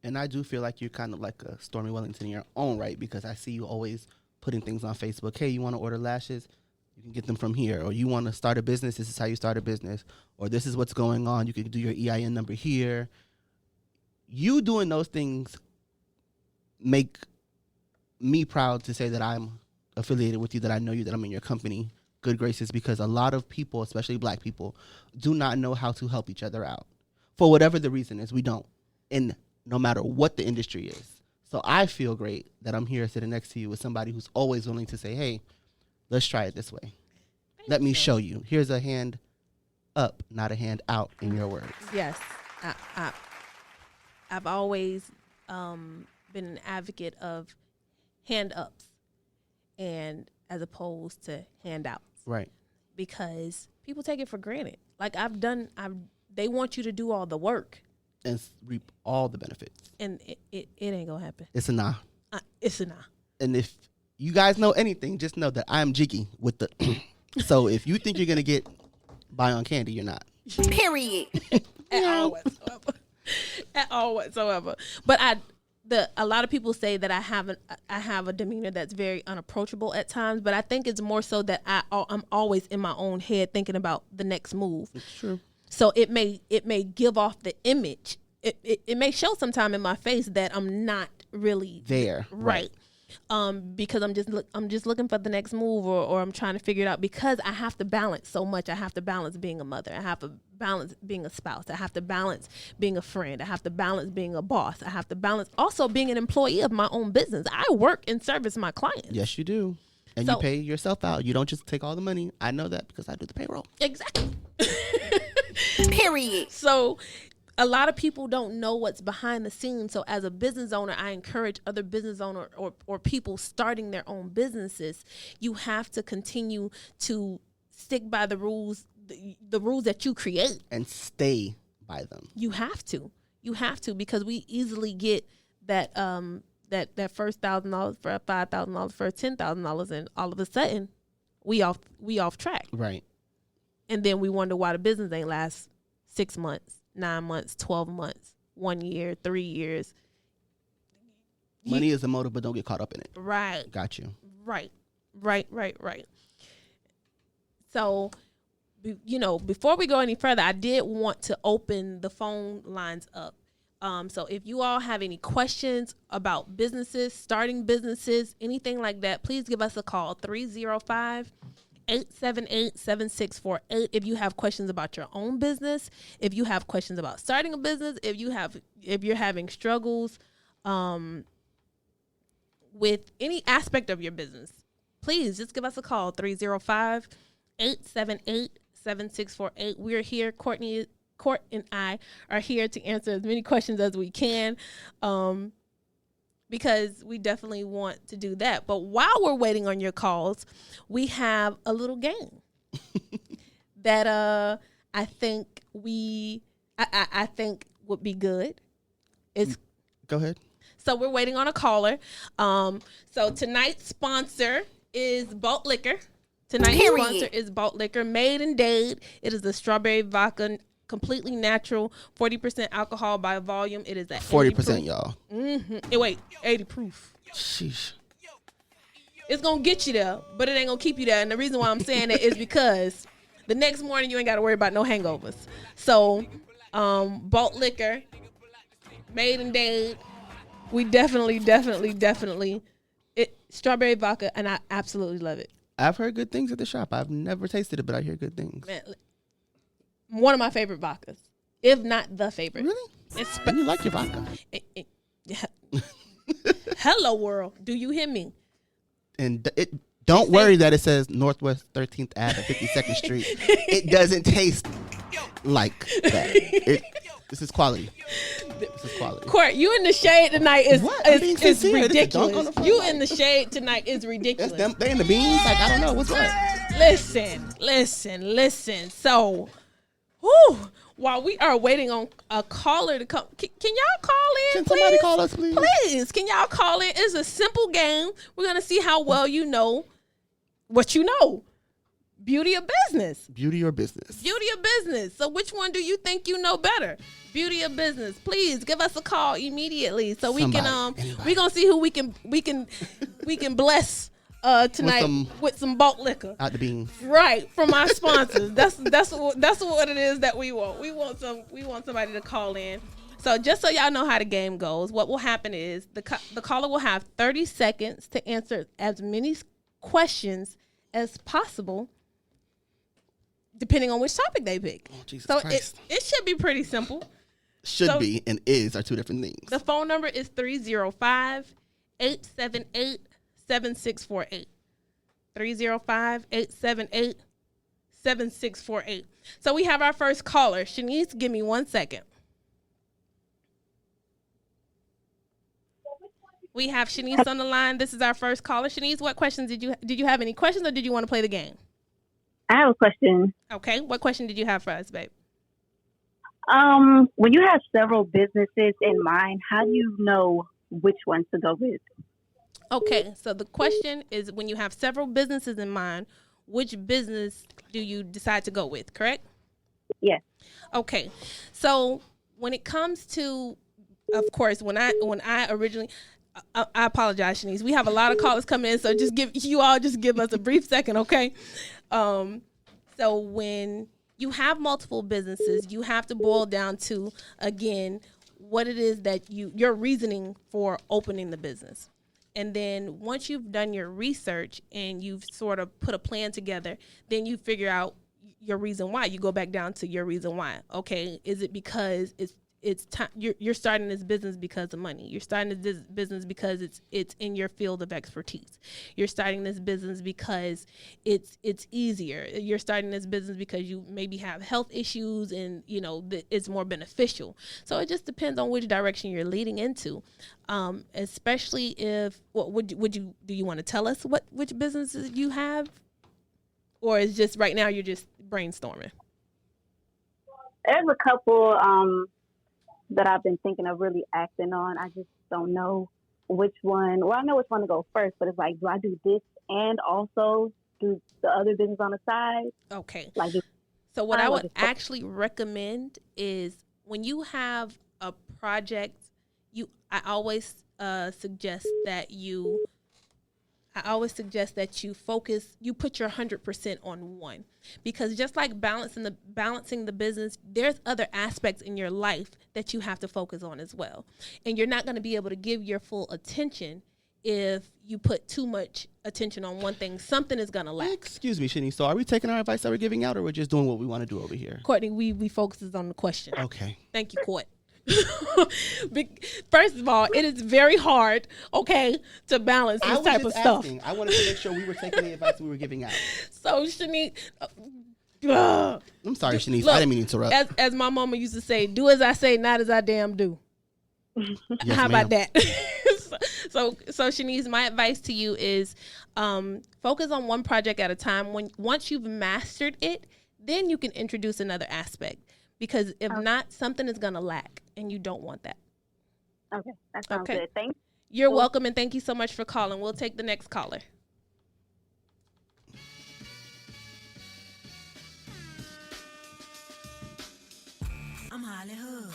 Speaker 2: And I do feel like you're kind of like a Stormy Wellington in your own right, because I see you always putting things on Facebook. Hey, you want to order lashes? You can get them from here. Or you want to start a business? This is how you start a business. Or this is what's going on. You can do your EIN number here. You doing those things make me proud to say that I'm affiliated with you, that I know you, that I'm in your company, good graces, because a lot of people, especially Black people, do not know how to help each other out. For whatever the reason is, we don't. And no matter what the industry is. So I feel great that I'm here sitting next to you with somebody who's always willing to say, hey, let's try it this way. Let me show you. Here's a hand up, not a hand out, in your words.
Speaker 1: Yes. I've always been an advocate of hand ups, and as opposed to handouts. Right. Because people take it for granted. Like they want you to do all the work
Speaker 2: and reap all the benefits.
Speaker 1: And it ain't gonna happen.
Speaker 2: It's a nah.
Speaker 1: It's a nah.
Speaker 2: And if you guys know anything, just know that I'm jiggy with the. So if you think you're gonna get by on Kandi, you're not.
Speaker 1: Period. At all whatsoever. But a lot of people say that I have a demeanor that's very unapproachable at times, but I think it's more so that I'm always in my own head thinking about the next move.
Speaker 2: It's true.
Speaker 1: So it may give off the image. It may show sometime in my face that I'm not really
Speaker 2: there.
Speaker 1: Right. Because I'm just looking for the next move, or I'm trying to figure it out, because I have to balance so much. I have to balance being a mother. I have to balance being a spouse. I have to balance being a friend. I have to balance being a boss. I have to balance also being an employee of my own business. I work and service my clients.
Speaker 2: Yes, you do. And you pay yourself out. You don't just take all the money. I know that because I do the payroll.
Speaker 1: Exactly.
Speaker 3: Period.
Speaker 1: So a lot of people don't know what's behind the scenes. So as a business owner, I encourage other business owners or people starting their own businesses. You have to continue to stick by the rules that you create.
Speaker 2: And stay by them.
Speaker 1: You have to. Because we easily get that that first $1,000 for $5,000 for $10,000, and all of a sudden we off track.
Speaker 2: Right.
Speaker 1: And then we wonder why the business ain't last 6 months, 9 months, 12 months, 1 year, 3 years.
Speaker 2: Money is a motive, but don't get caught up in it.
Speaker 1: Right.
Speaker 2: Got you.
Speaker 1: Right. So, before we go any further, I did want to open the phone lines up. So if you all have any questions about businesses, starting businesses, anything like that, please give us a call, 305-878-7648. If you have questions about your own business, if you have questions about starting a business, if you're having struggles with any aspect of your business, please just give us a call, 305-878-7648. We're here. Court and I are here to answer as many questions as we can, because we definitely want to do that. But while we're waiting on your calls, we have a little game that I think would be good.
Speaker 2: Go ahead.
Speaker 1: So we're waiting on a caller. So tonight's sponsor is Bolt Liquor. Sponsor is Bolt Liquor, made in Dade. It is a strawberry vodka, completely natural, 40% alcohol by volume. It is at
Speaker 2: 40%, y'all.
Speaker 1: Mm-hmm. Wait, 80 proof.
Speaker 2: Sheesh.
Speaker 1: It's gonna get you there, but it ain't gonna keep you there. And the reason why I'm saying that is because the next morning you ain't got to worry about no hangovers. So, Bolt Liquor, made in Dade. We definitely strawberry vodka, and I absolutely love it.
Speaker 2: I've heard good things at the shop. I've never tasted it, but I hear good things.
Speaker 1: Man, one of my favorite vodkas, if not the favorite.
Speaker 2: Really? And you like your vodka?
Speaker 1: Hello, world. Do you hear me?
Speaker 2: And don't worry that it says Northwest 13th Ave, 52nd Street. It doesn't taste like that. This is quality.
Speaker 1: Court, you in the shade tonight is ridiculous. You in the shade tonight is ridiculous.
Speaker 2: That's them. They in the beans? Like, I don't know. What's what?
Speaker 1: Listen. So, while we are waiting on a caller to come, can y'all call in,
Speaker 2: please? Can somebody call us, please?
Speaker 1: Please, can y'all call in? It's a simple game. We're going to see how well you know what you know. Beauty or business?
Speaker 2: Beauty or business?
Speaker 1: Beauty or business. So which one do you think you know better? Beauty or business? Please give us a call immediately so we can we're going to see who we can bless tonight with some Bolt Liquor.
Speaker 2: Out the beans.
Speaker 1: Right, from our sponsors. That's what it is that we want. We want somebody to call in. So just so y'all know how the game goes, what will happen is the caller will have 30 seconds to answer as many questions as possible, depending on which topic they pick.
Speaker 2: Oh, Jesus
Speaker 1: so
Speaker 2: Christ.
Speaker 1: It should be pretty simple.
Speaker 2: Should be and is are two different things.
Speaker 1: The phone number is 305-878-7648. 305-878-7648. So we have our first caller. Shanice, give me 1 second. We have Shanice on the line. This is our first caller. Shanice, what questions did you have any questions, or did you want to play the game?
Speaker 3: I have a question.
Speaker 1: Okay. What question did you have for us, babe?
Speaker 3: When you have several businesses in mind, how do you know which ones to go with?
Speaker 1: Okay. So the question is, when you have several businesses in mind, which business do you decide to go with, correct?
Speaker 3: Yes.
Speaker 1: Okay. So when it comes to, of course, when I originally, I apologize, Shanice. We have a lot of callers coming in, so just give us a brief second, okay? So when you have multiple businesses, you have to boil down to, again, what it is that your reasoning for opening the business. And then once you've done your research and you've sort of put a plan together, then you figure out your reason why. You go back down to your reason why. Okay, is it because it's time. You're starting this business because of money. You're starting this business because it's in your field of expertise. You're starting this business because it's easier. You're starting this business because you maybe have health issues and it's more beneficial. So it just depends on which direction you're leading into. Especially if do you want to tell us which businesses you have, or is just right now you're just brainstorming?
Speaker 3: There's a couple that I've been thinking of really acting on. I just don't know which one. Well, I know which one to go first, but it's like, do I do this and also do the other business on the side?
Speaker 1: Okay.
Speaker 3: So
Speaker 1: what I would actually recommend is when you have a project, I always suggest that you focus, you put your 100% on one, because just like balancing the business, there's other aspects in your life that you have to focus on as well. And you're not going to be able to give your full attention if you put too much attention on one thing. Something is going to lack.
Speaker 2: Excuse me, Shani. So are we taking our advice that we're giving out, or we're just doing what we want to do over here?
Speaker 1: Courtney, we focuses on the question.
Speaker 2: Okay.
Speaker 1: Thank you, Court. First of all, it is very hard, to balance this type of stuff.
Speaker 2: I wanted to make sure we were taking the advice we were giving out.
Speaker 1: So, Shanice,
Speaker 2: I'm sorry, Shanice. I didn't mean to interrupt.
Speaker 1: As my mama used to say, do as I say, not as I damn do.
Speaker 2: Yes,
Speaker 1: How
Speaker 2: ma'am.
Speaker 1: about that? So Shanice, my advice to you is focus on one project at a time. Once you've mastered it, then you can introduce another aspect. Because if not, something is going to lack, and you don't want that.
Speaker 3: Okay, that sounds good. Thanks.
Speaker 1: You're welcome, and thank you so much for calling. We'll take the next caller.
Speaker 4: I'm Hollywood.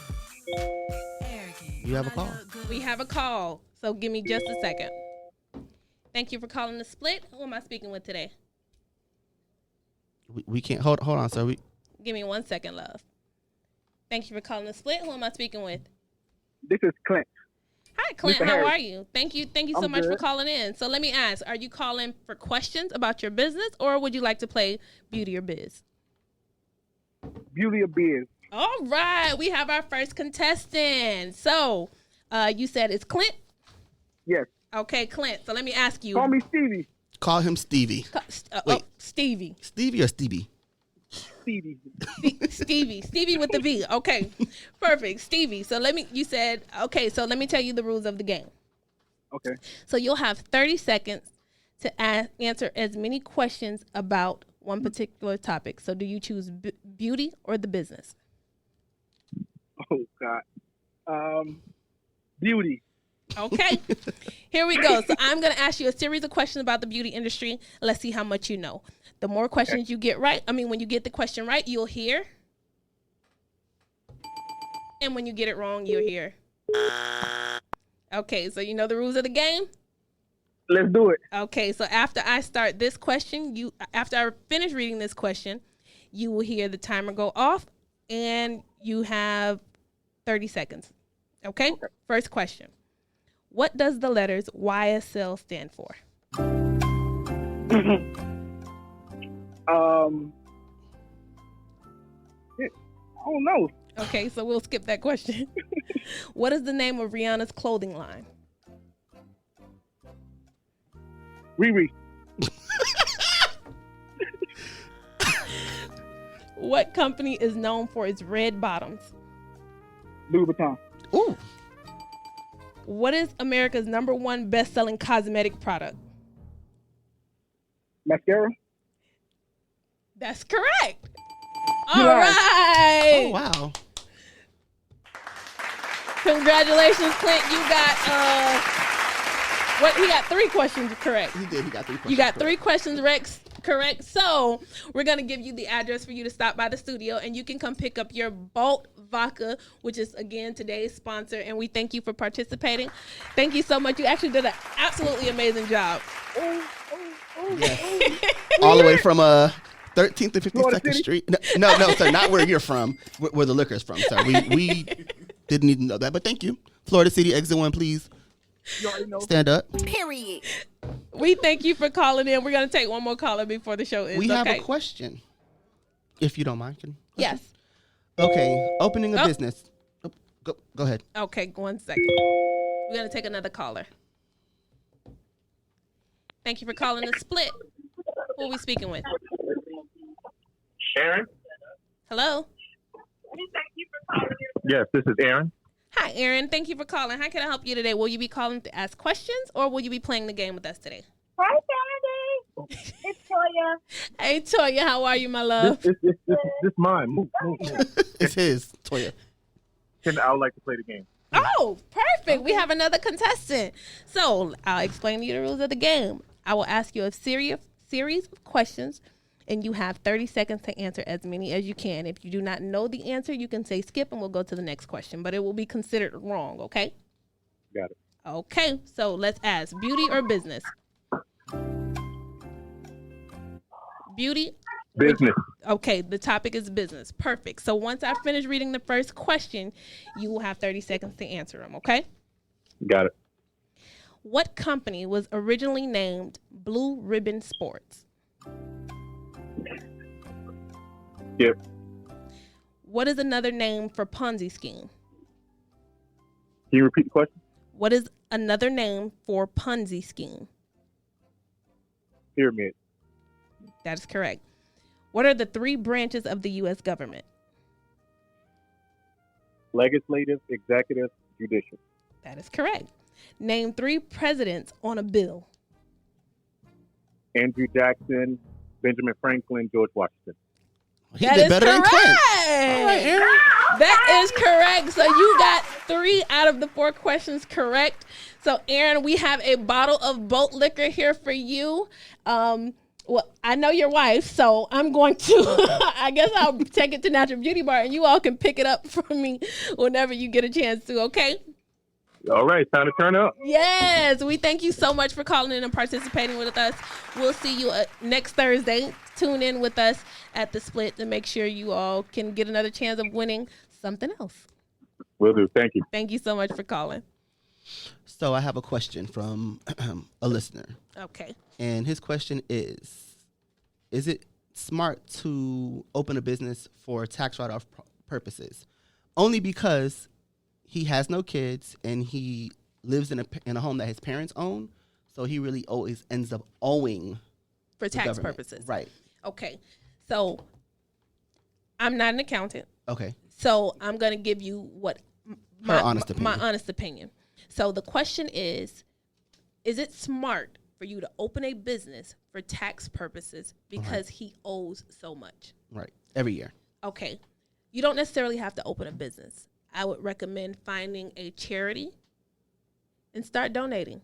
Speaker 2: You have a call.
Speaker 1: We have a call, so give me just a second. Thank you for calling The Split. Who am I speaking with today?
Speaker 2: We can't hold on, sir.
Speaker 1: Give me 1 second, love. Thank you for calling The Split. Who am I speaking with?
Speaker 5: This is Clint.
Speaker 1: Hi, Clint.
Speaker 5: Mr.
Speaker 1: How
Speaker 5: Harris.
Speaker 1: are you? Thank you so
Speaker 5: I'm
Speaker 1: much for
Speaker 5: good.
Speaker 1: calling in. So let me ask, are you calling for questions about your business, or would you like to play Beauty or Biz?
Speaker 5: Beauty or Biz.
Speaker 1: All right. We have our first contestant. So you said it's Clint?
Speaker 5: Yes.
Speaker 1: Okay, Clint. So let me ask you.
Speaker 5: Call me Stevie.
Speaker 2: Call him Stevie. Wait.
Speaker 1: Stevie.
Speaker 2: Stevie or Stevie?
Speaker 5: Stevie.
Speaker 1: Stevie with the V. Okay, perfect. Stevie. So let me tell you the rules of the game.
Speaker 5: Okay.
Speaker 1: So you'll have 30 seconds to answer as many questions about one particular topic. So do you choose beauty or the business?
Speaker 5: Oh, God. Beauty.
Speaker 1: Okay, here we go. So I'm going to ask you a series of questions about the beauty industry. Let's see how much you know. The more questions you get right, when you get the question right, you'll hear. And when you get it wrong, you'll hear. Okay, so you know the rules of the game?
Speaker 5: Let's do it.
Speaker 1: Okay, so after I start this question, after I finish reading this question, you will hear the timer go off, and you have 30 seconds. Okay? First question. What does the letters YSL stand for?
Speaker 5: I don't know.
Speaker 1: Okay, so we'll skip that question. What is the name of Rihanna's clothing line?
Speaker 5: Riri.
Speaker 1: What company is known for its red bottoms?
Speaker 5: Louis Vuitton.
Speaker 2: Ooh.
Speaker 1: What is America's #1 best-selling cosmetic product?
Speaker 5: Mascara.
Speaker 1: That's correct. All right.
Speaker 2: Oh, wow.
Speaker 1: Congratulations, Clint. You got he got 3 questions correct.
Speaker 2: He did. He got 3 questions.
Speaker 1: You got 3 questions correct. So we're going to give you the address for you to stop by the studio, and you can come pick up your Bolt Vodka, which is, again, today's sponsor, and we thank you for participating. Thank you so much. You actually did an absolutely amazing job.
Speaker 2: Yes. All the way from 13th to 52nd Street. No, sir, not where you're from, where the liquor's from, sir. We didn't even know that, but thank you. Florida City, exit 1, please.
Speaker 5: You already know.
Speaker 2: Stand up.
Speaker 4: Period.
Speaker 1: We thank you for calling in. We're going to take one more caller before the show ends.
Speaker 2: We have a question, if you don't mind.
Speaker 1: Yes.
Speaker 2: Okay, opening a business. Go ahead.
Speaker 1: Okay, 1 second. We're going to take another caller. Thank you for calling the split. Who are we speaking with?
Speaker 6: Aaron?
Speaker 1: Hello?
Speaker 6: Yes, this is Aaron.
Speaker 1: Hi, Aaron. Thank you for calling. How can I help you today? Will you be calling to ask questions or will you be playing the game with us today?
Speaker 3: Hi, Kandi. It's Toya.
Speaker 1: Hey, Toya. How are you, my love?
Speaker 6: This mine. Move.
Speaker 2: It's his, Toya.
Speaker 6: I would like to play the game.
Speaker 1: Oh, perfect. We have another contestant. So I'll explain to you the rules of the game. I will ask you a series of questions, and you have 30 seconds to answer as many as you can. If you do not know the answer, you can say skip, and we'll go to the next question. But it will be considered wrong, okay?
Speaker 6: Got it.
Speaker 1: Okay, so let's ask, beauty or business? Beauty?
Speaker 6: Business.
Speaker 1: Okay, the topic is business. Perfect. So once I finish reading the first question, you will have 30 seconds to answer them, okay?
Speaker 6: Got it.
Speaker 1: What company was originally named Blue Ribbon Sports?
Speaker 6: Yep.
Speaker 1: What is another name for Ponzi scheme?
Speaker 6: Can you repeat the question?
Speaker 1: What is another name for Ponzi scheme?
Speaker 6: Pyramid.
Speaker 1: That is correct. What are the 3 branches of the U.S. government?
Speaker 6: Legislative, executive, judicial.
Speaker 1: That is correct. Name 3 presidents on a bill.
Speaker 6: Andrew Jackson, Benjamin Franklin, George Washington.
Speaker 2: He
Speaker 1: That
Speaker 2: did
Speaker 1: is
Speaker 2: better than
Speaker 1: correct.
Speaker 2: Clint. All right, Aaron.
Speaker 1: That is correct. So you got 3 out of the 4 questions correct. So Aaron, we have a bottle of boat liquor here for you. Well, I know your wife, so I'm going to, I guess I'll take it to Natural Beauty Bar, and you all can pick it up from me whenever you get a chance to, okay?
Speaker 6: All right, time to turn up.
Speaker 1: Yes, we thank you so much for calling in and participating with us. We'll see you next Thursday. Tune in with us at the split to make sure you all can get another chance of winning something else.
Speaker 6: Will do. Thank you.
Speaker 1: Thank you so much for calling.
Speaker 2: So I have a question from a listener.
Speaker 1: Okay.
Speaker 2: And his question is it smart to open a business for tax write-off purposes? Only because he has no kids and he lives in a home that his parents own. So he really always ends up owing
Speaker 1: For tax
Speaker 2: government.
Speaker 1: purposes.
Speaker 2: Right.
Speaker 1: Okay. So I'm not an accountant.
Speaker 2: Okay.
Speaker 1: So I'm going to give you what
Speaker 2: Her honest opinion.
Speaker 1: my honest opinion. So the question is it smart for you to open a business for tax purposes because he owes so much?
Speaker 2: Right. Every year.
Speaker 1: Okay. You don't necessarily have to open a business. I would recommend finding a charity and start donating.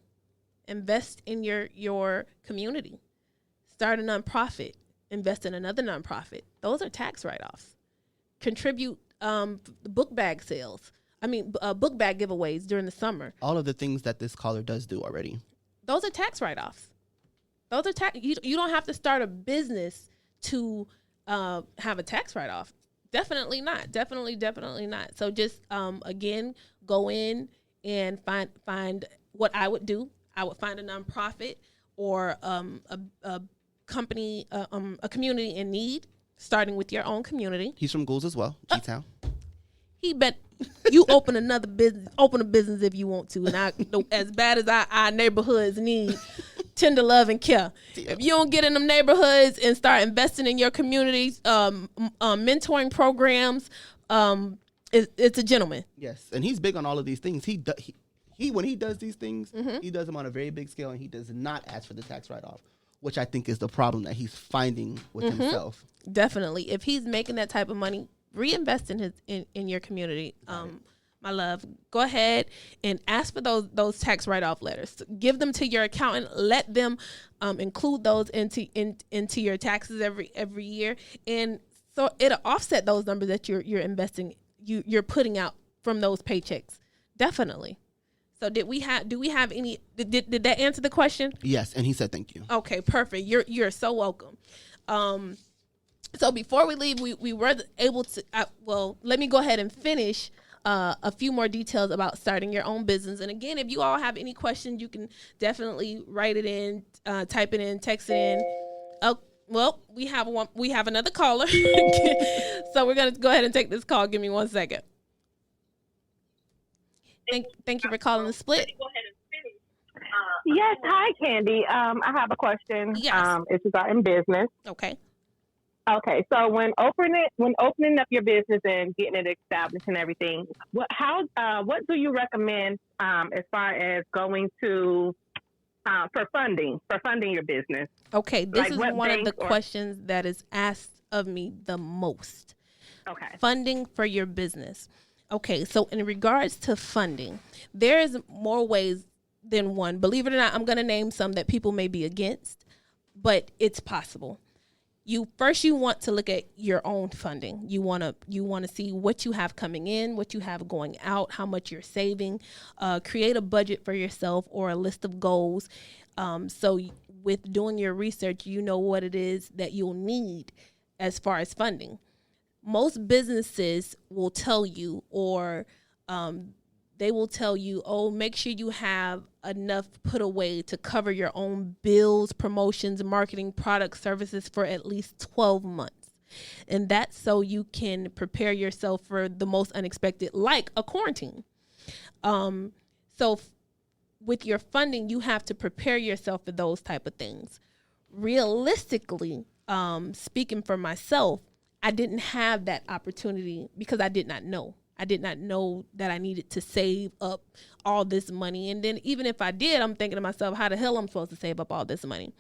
Speaker 1: Invest in your community. Start a nonprofit. Invest in another nonprofit. Those are tax write-offs. Contribute book bag sales. Book bag giveaways during the summer.
Speaker 2: All of the things that this caller does do already.
Speaker 1: Those are tax write-offs. Those are tax. You don't have to start a business to have a tax write-off. Definitely not. Definitely not. So just again, go in and find what I would do. I would find a nonprofit or a company, a community in need, starting with your own community.
Speaker 2: He's from Goulds as well, G-Town.
Speaker 1: He bet you open a business if you want to. And as bad as our neighborhoods need tender love and care. If you don't get in them neighborhoods and start investing in your communities, mentoring programs, it's a gentleman.
Speaker 2: Yes, and he's big on all of these things. He when he does these things, he does them on a very big scale, and he does not ask for the tax write-off, which I think is the problem that he's finding with himself.
Speaker 1: Definitely. If he's making that type of money, reinvest in your community. My love, go ahead and ask for those tax write-off letters. Give them to your accountant. Let them include those into your taxes every year, and so it'll offset those numbers that you're investing, you're putting out from those paychecks. Definitely. So do we have any? Did that answer the question?
Speaker 2: Yes, and he said thank you.
Speaker 1: Okay, perfect. You're so welcome. So before we leave, we were able to. Let me go ahead and finish a few more details about starting your own business. And again, if you all have any questions, you can definitely write it in, type it in, text it in. Well, we have another caller. So we're gonna go ahead and take this call. Give me 1 second. Thank you for calling the split.
Speaker 7: Yes, hi, Kandi. I have a question.
Speaker 1: Yes.
Speaker 7: It's regarding business.
Speaker 1: Okay.
Speaker 7: Okay, so when opening up your business and getting it established and everything, what do you recommend as far as going to for funding your business?
Speaker 1: Okay, this
Speaker 7: Like
Speaker 1: is
Speaker 7: what
Speaker 1: one of the
Speaker 7: banks or-
Speaker 1: questions that is asked of me the most.
Speaker 7: Okay.
Speaker 1: Funding for your business. Okay, so in regards to funding, there is more ways than one. Believe it or not, I'm going to name some that people may be against, but it's possible. You want to look at your own funding. You want to see what you have coming in, what you have going out, how much you're saving. Create a budget for yourself or a list of goals. So with doing your research, you know what it is that you'll need as far as funding. Most businesses will tell you, or they will tell you, oh, make sure you have enough put away to cover your own bills, promotions, marketing, products, services for at least 12 months. And that's so you can prepare yourself for the most unexpected, like a quarantine. With your funding, you have to prepare yourself for those type of things. Realistically, speaking for myself, I didn't have that opportunity because I did not know. I did not know that I needed to save up all this money. And then even if I did, I'm thinking to myself, how the hell I'm supposed to save up all this money?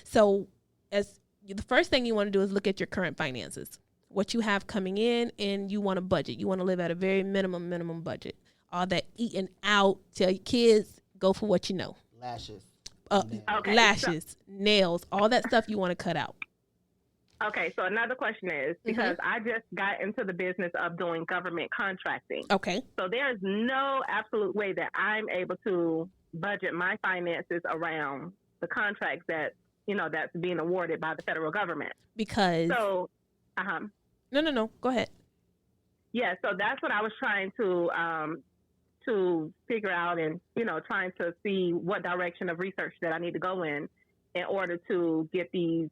Speaker 1: So the first thing you want to do is look at your current finances, what you have coming in, and you want to budget. You want to live at a very minimum budget. All that eating out, tell your kids, go for what you know.
Speaker 2: Lashes.
Speaker 1: Nails, all that stuff you want to cut out.
Speaker 7: Okay, so another question is, because I just got into the business of doing government contracting.
Speaker 1: Okay.
Speaker 7: So there is no absolute way that I'm able to budget my finances around the contracts that's being awarded by the federal government.
Speaker 1: Because.
Speaker 7: So,
Speaker 1: No. Go ahead.
Speaker 7: Yeah, so that's what I was trying to figure out, and trying to see what direction of research that I need to go in order to get these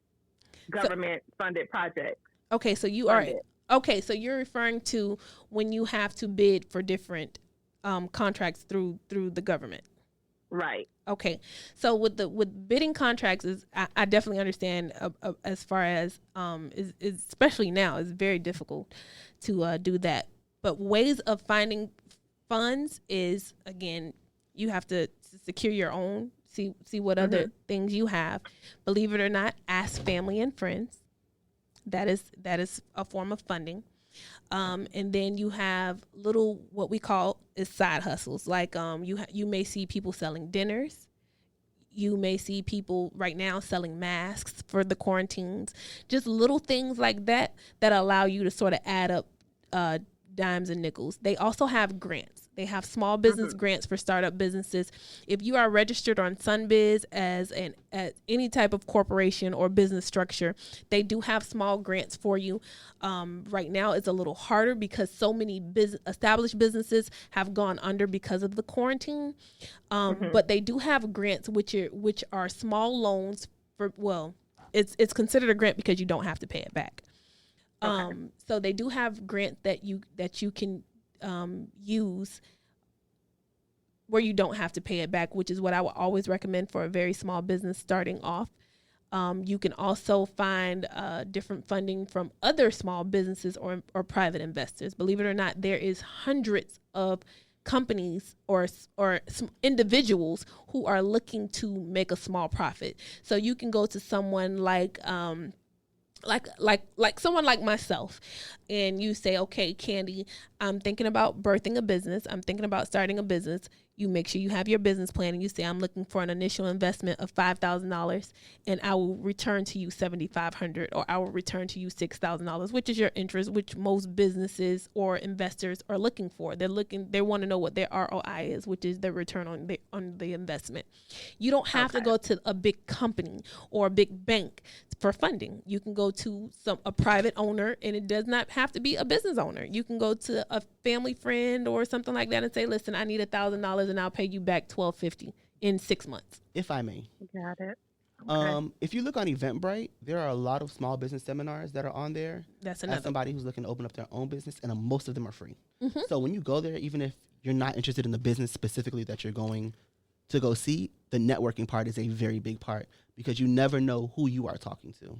Speaker 7: government funded projects.
Speaker 1: Okay, so you're referring to when you have to bid for different contracts through the government.
Speaker 7: Right.
Speaker 1: Okay. So with bidding contracts I definitely understand as far as is especially now it's very difficult to do that. But ways of finding funds is, again, you have to secure your own. See what other things you have. Believe it or not, ask family and friends. That is a form of funding. And then you have little what we call is side hustles. Like you may see people selling dinners. You may see people right now selling masks for the quarantines. Just little things like that allow you to sort of add up dimes and nickels. They also have grants. They have small business grants for startup businesses. If you are registered on Sunbiz as any type of corporation or business structure, they do have small grants for you. Right now, it's a little harder because so many established businesses have gone under because of the quarantine. But they do have grants, which are small loans for. Well, it's considered a grant because you don't have to pay it back. So they do have grants that you can use where you don't have to pay it back, which is what I would always recommend for a very small business starting off. You can also find different funding from other small businesses or private investors. Believe it or not, there is hundreds of companies or individuals who are looking to make a small profit. So you can go to someone like someone like myself, and you say, okay, Kandi, I'm thinking about birthing a business. I'm thinking about starting a business. You make sure you have your business plan, and you say, I'm looking for an initial investment of $5,000, and I will return to you $7,500, or I will return to you $6,000, which is your interest, which most businesses or investors are looking for. They want to know what their ROI is, which is the return on the investment. You don't have to go to a big company or a big bank for funding. You can go to a private owner, and it does not have to be a business owner. You can go to a family friend or something like that and say, listen, I need $1,000 and I'll pay you back $1,250 in 6 months.
Speaker 2: If I may.
Speaker 7: Got it. Okay.
Speaker 2: If you look on Eventbrite, there are a lot of small business seminars that are on there.
Speaker 1: That's another.
Speaker 2: As somebody who's looking to open up their own business, and most of them are free. So when you go there, even if you're not interested in the business specifically that you're going to go see, the networking part is a very big part because you never know who you are talking to.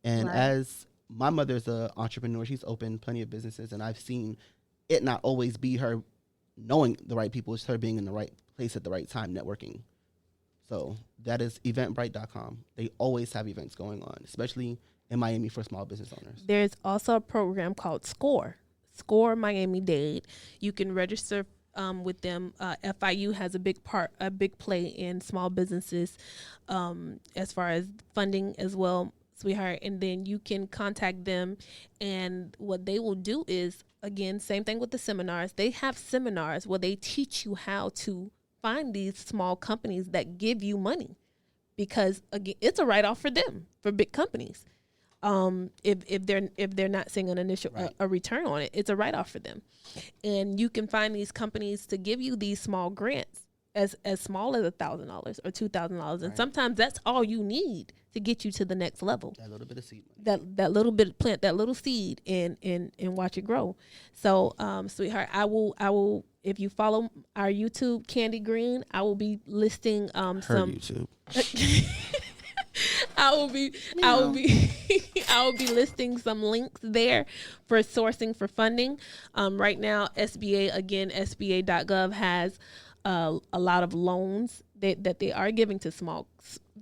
Speaker 2: And as my mother's an entrepreneur, she's opened plenty of businesses, and I've seen it not always be her knowing the right people, it's her being in the right place at the right time, networking. So that is eventbrite.com. They always have events going on, especially in Miami for small business owners.
Speaker 1: There's also a program called SCORE Miami-Dade. You can register with them. FIU has a big play in small businesses as far as funding as well, sweetheart. And then you can contact them, and what they will do is, again, same thing with the seminars. They have seminars where they teach you how to find these small companies that give you money, because again, it's a write-off for them, for big companies. If they're not seeing an initial a return on it, it's a write-off for them. And you can find these companies to give you these small grants as small as $1,000 or $2,000, and sometimes that's all you need to get you to the next level.
Speaker 2: That little bit of seed money.
Speaker 1: That little bit, plant that little seed and watch it grow. So, sweetheart, I will. If you follow our YouTube, Kandi Green, I will be listing some
Speaker 2: YouTube.
Speaker 1: I will be listing some links there for sourcing for funding. Right now, SBA.gov has a lot of loans that they are giving to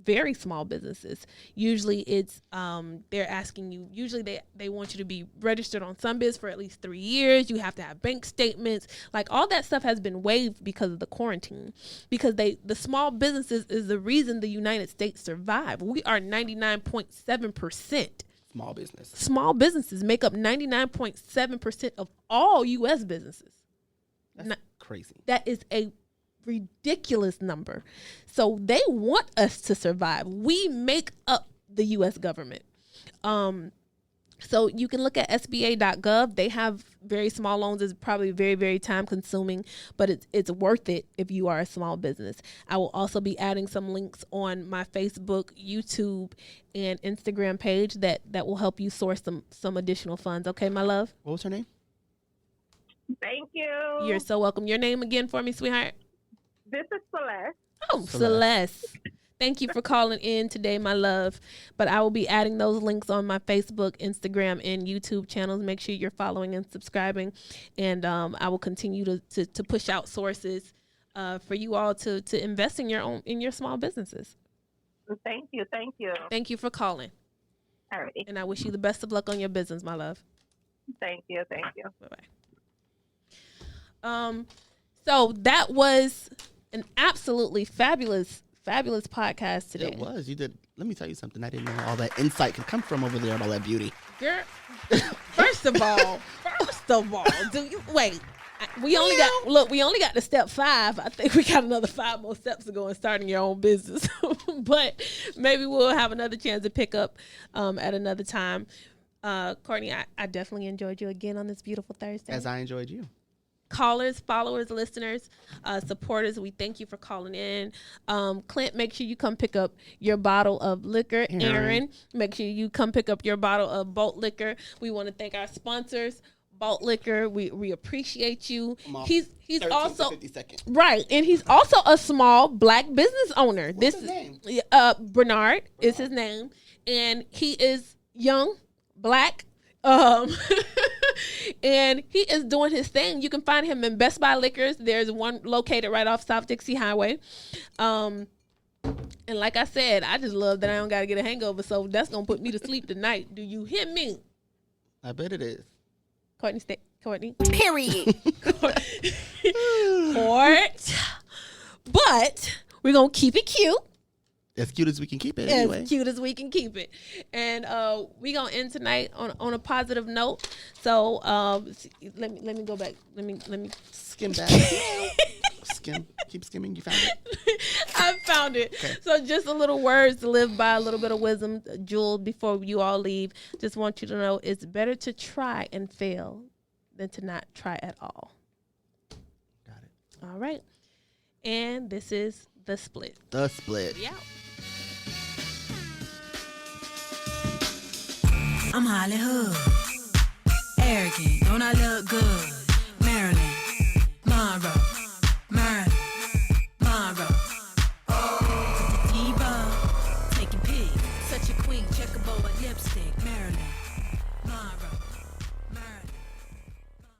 Speaker 1: very small businesses. Usually it's they're asking you, they want you to be registered on SunBiz for at least 3 years. You have to have bank statements. Like, all that stuff has been waived because of the quarantine, because the small businesses is the reason the United States survive. We are 99.7%
Speaker 2: small business.
Speaker 1: Small businesses make up 99.7% of all U.S. businesses.
Speaker 2: That's crazy.
Speaker 1: That is a ridiculous number. So they want us to survive. We make up the U.S. government. So you can look at SBA.gov. They have very small loans. It's probably very, very time consuming, but it's worth it if you are a small business. I will also be adding some links on my Facebook, YouTube, and Instagram page that will help you source some additional funds. Okay, my love?
Speaker 2: What was her name?
Speaker 7: Thank you.
Speaker 1: You're so welcome. Your name again for me, sweetheart?
Speaker 7: This is Celeste.
Speaker 1: Oh, Celeste. Thank you for calling in today, my love. But I will be adding those links on my Facebook, Instagram, and YouTube channels. Make sure you're following and subscribing. And I will continue to push out sources for you all to invest in your small businesses.
Speaker 7: Thank you. Thank you.
Speaker 1: Thank you for calling.
Speaker 7: All right.
Speaker 1: And I wish you the best of luck on your business, my love.
Speaker 7: Thank you. Thank you.
Speaker 1: Bye-bye. So that was an absolutely fabulous podcast today.
Speaker 2: It was. You did. Let me tell you something. I didn't know all that insight could come from over there and all that beauty.
Speaker 1: Girl, first of all, do you wait? We only got to step 5. I think we got another 5 more steps to go in starting your own business. But maybe we'll have another chance to pick up at another time. Courtney, I definitely enjoyed you again on this beautiful Thursday.
Speaker 2: As I enjoyed you.
Speaker 1: Callers, followers, listeners, supporters, we thank you for calling in. Clint, make sure you come pick up your bottle of liquor. Aaron, make sure you come pick up your bottle of Bolt Liquor. We want to thank our sponsors, Bolt Liquor. We appreciate you. He's also right, and he's also a small Black business owner.
Speaker 2: What's his name?
Speaker 1: Bernard is his name, and he is young, Black. And he is doing his thing. You can find him in Best Buy Liquors. There's one located right off South Dixie Highway. And like I said, I just love that I don't got to get a hangover, so that's going to put me to sleep tonight. Do you hear me?
Speaker 2: I bet it is.
Speaker 1: Courtney?
Speaker 4: Period.
Speaker 1: Court. But we're going to keep it cute.
Speaker 2: As cute as we can keep it, anyway.
Speaker 1: As cute as we can keep it. And we're going to end tonight on a positive note. So let me go back. Let me
Speaker 2: skim back. Keep skimming. You found it?
Speaker 1: I found it. Okay. So just a little words to live by, a little bit of wisdom, Jewel, before you all leave. Just want you to know it's better to try and fail than to not try at all.
Speaker 2: Got it.
Speaker 1: All right. And this is The Split.
Speaker 2: The Split.
Speaker 1: Yeah.
Speaker 4: I'm Hollywood. Arrogant, don't I look good? Maryland, tomorrow.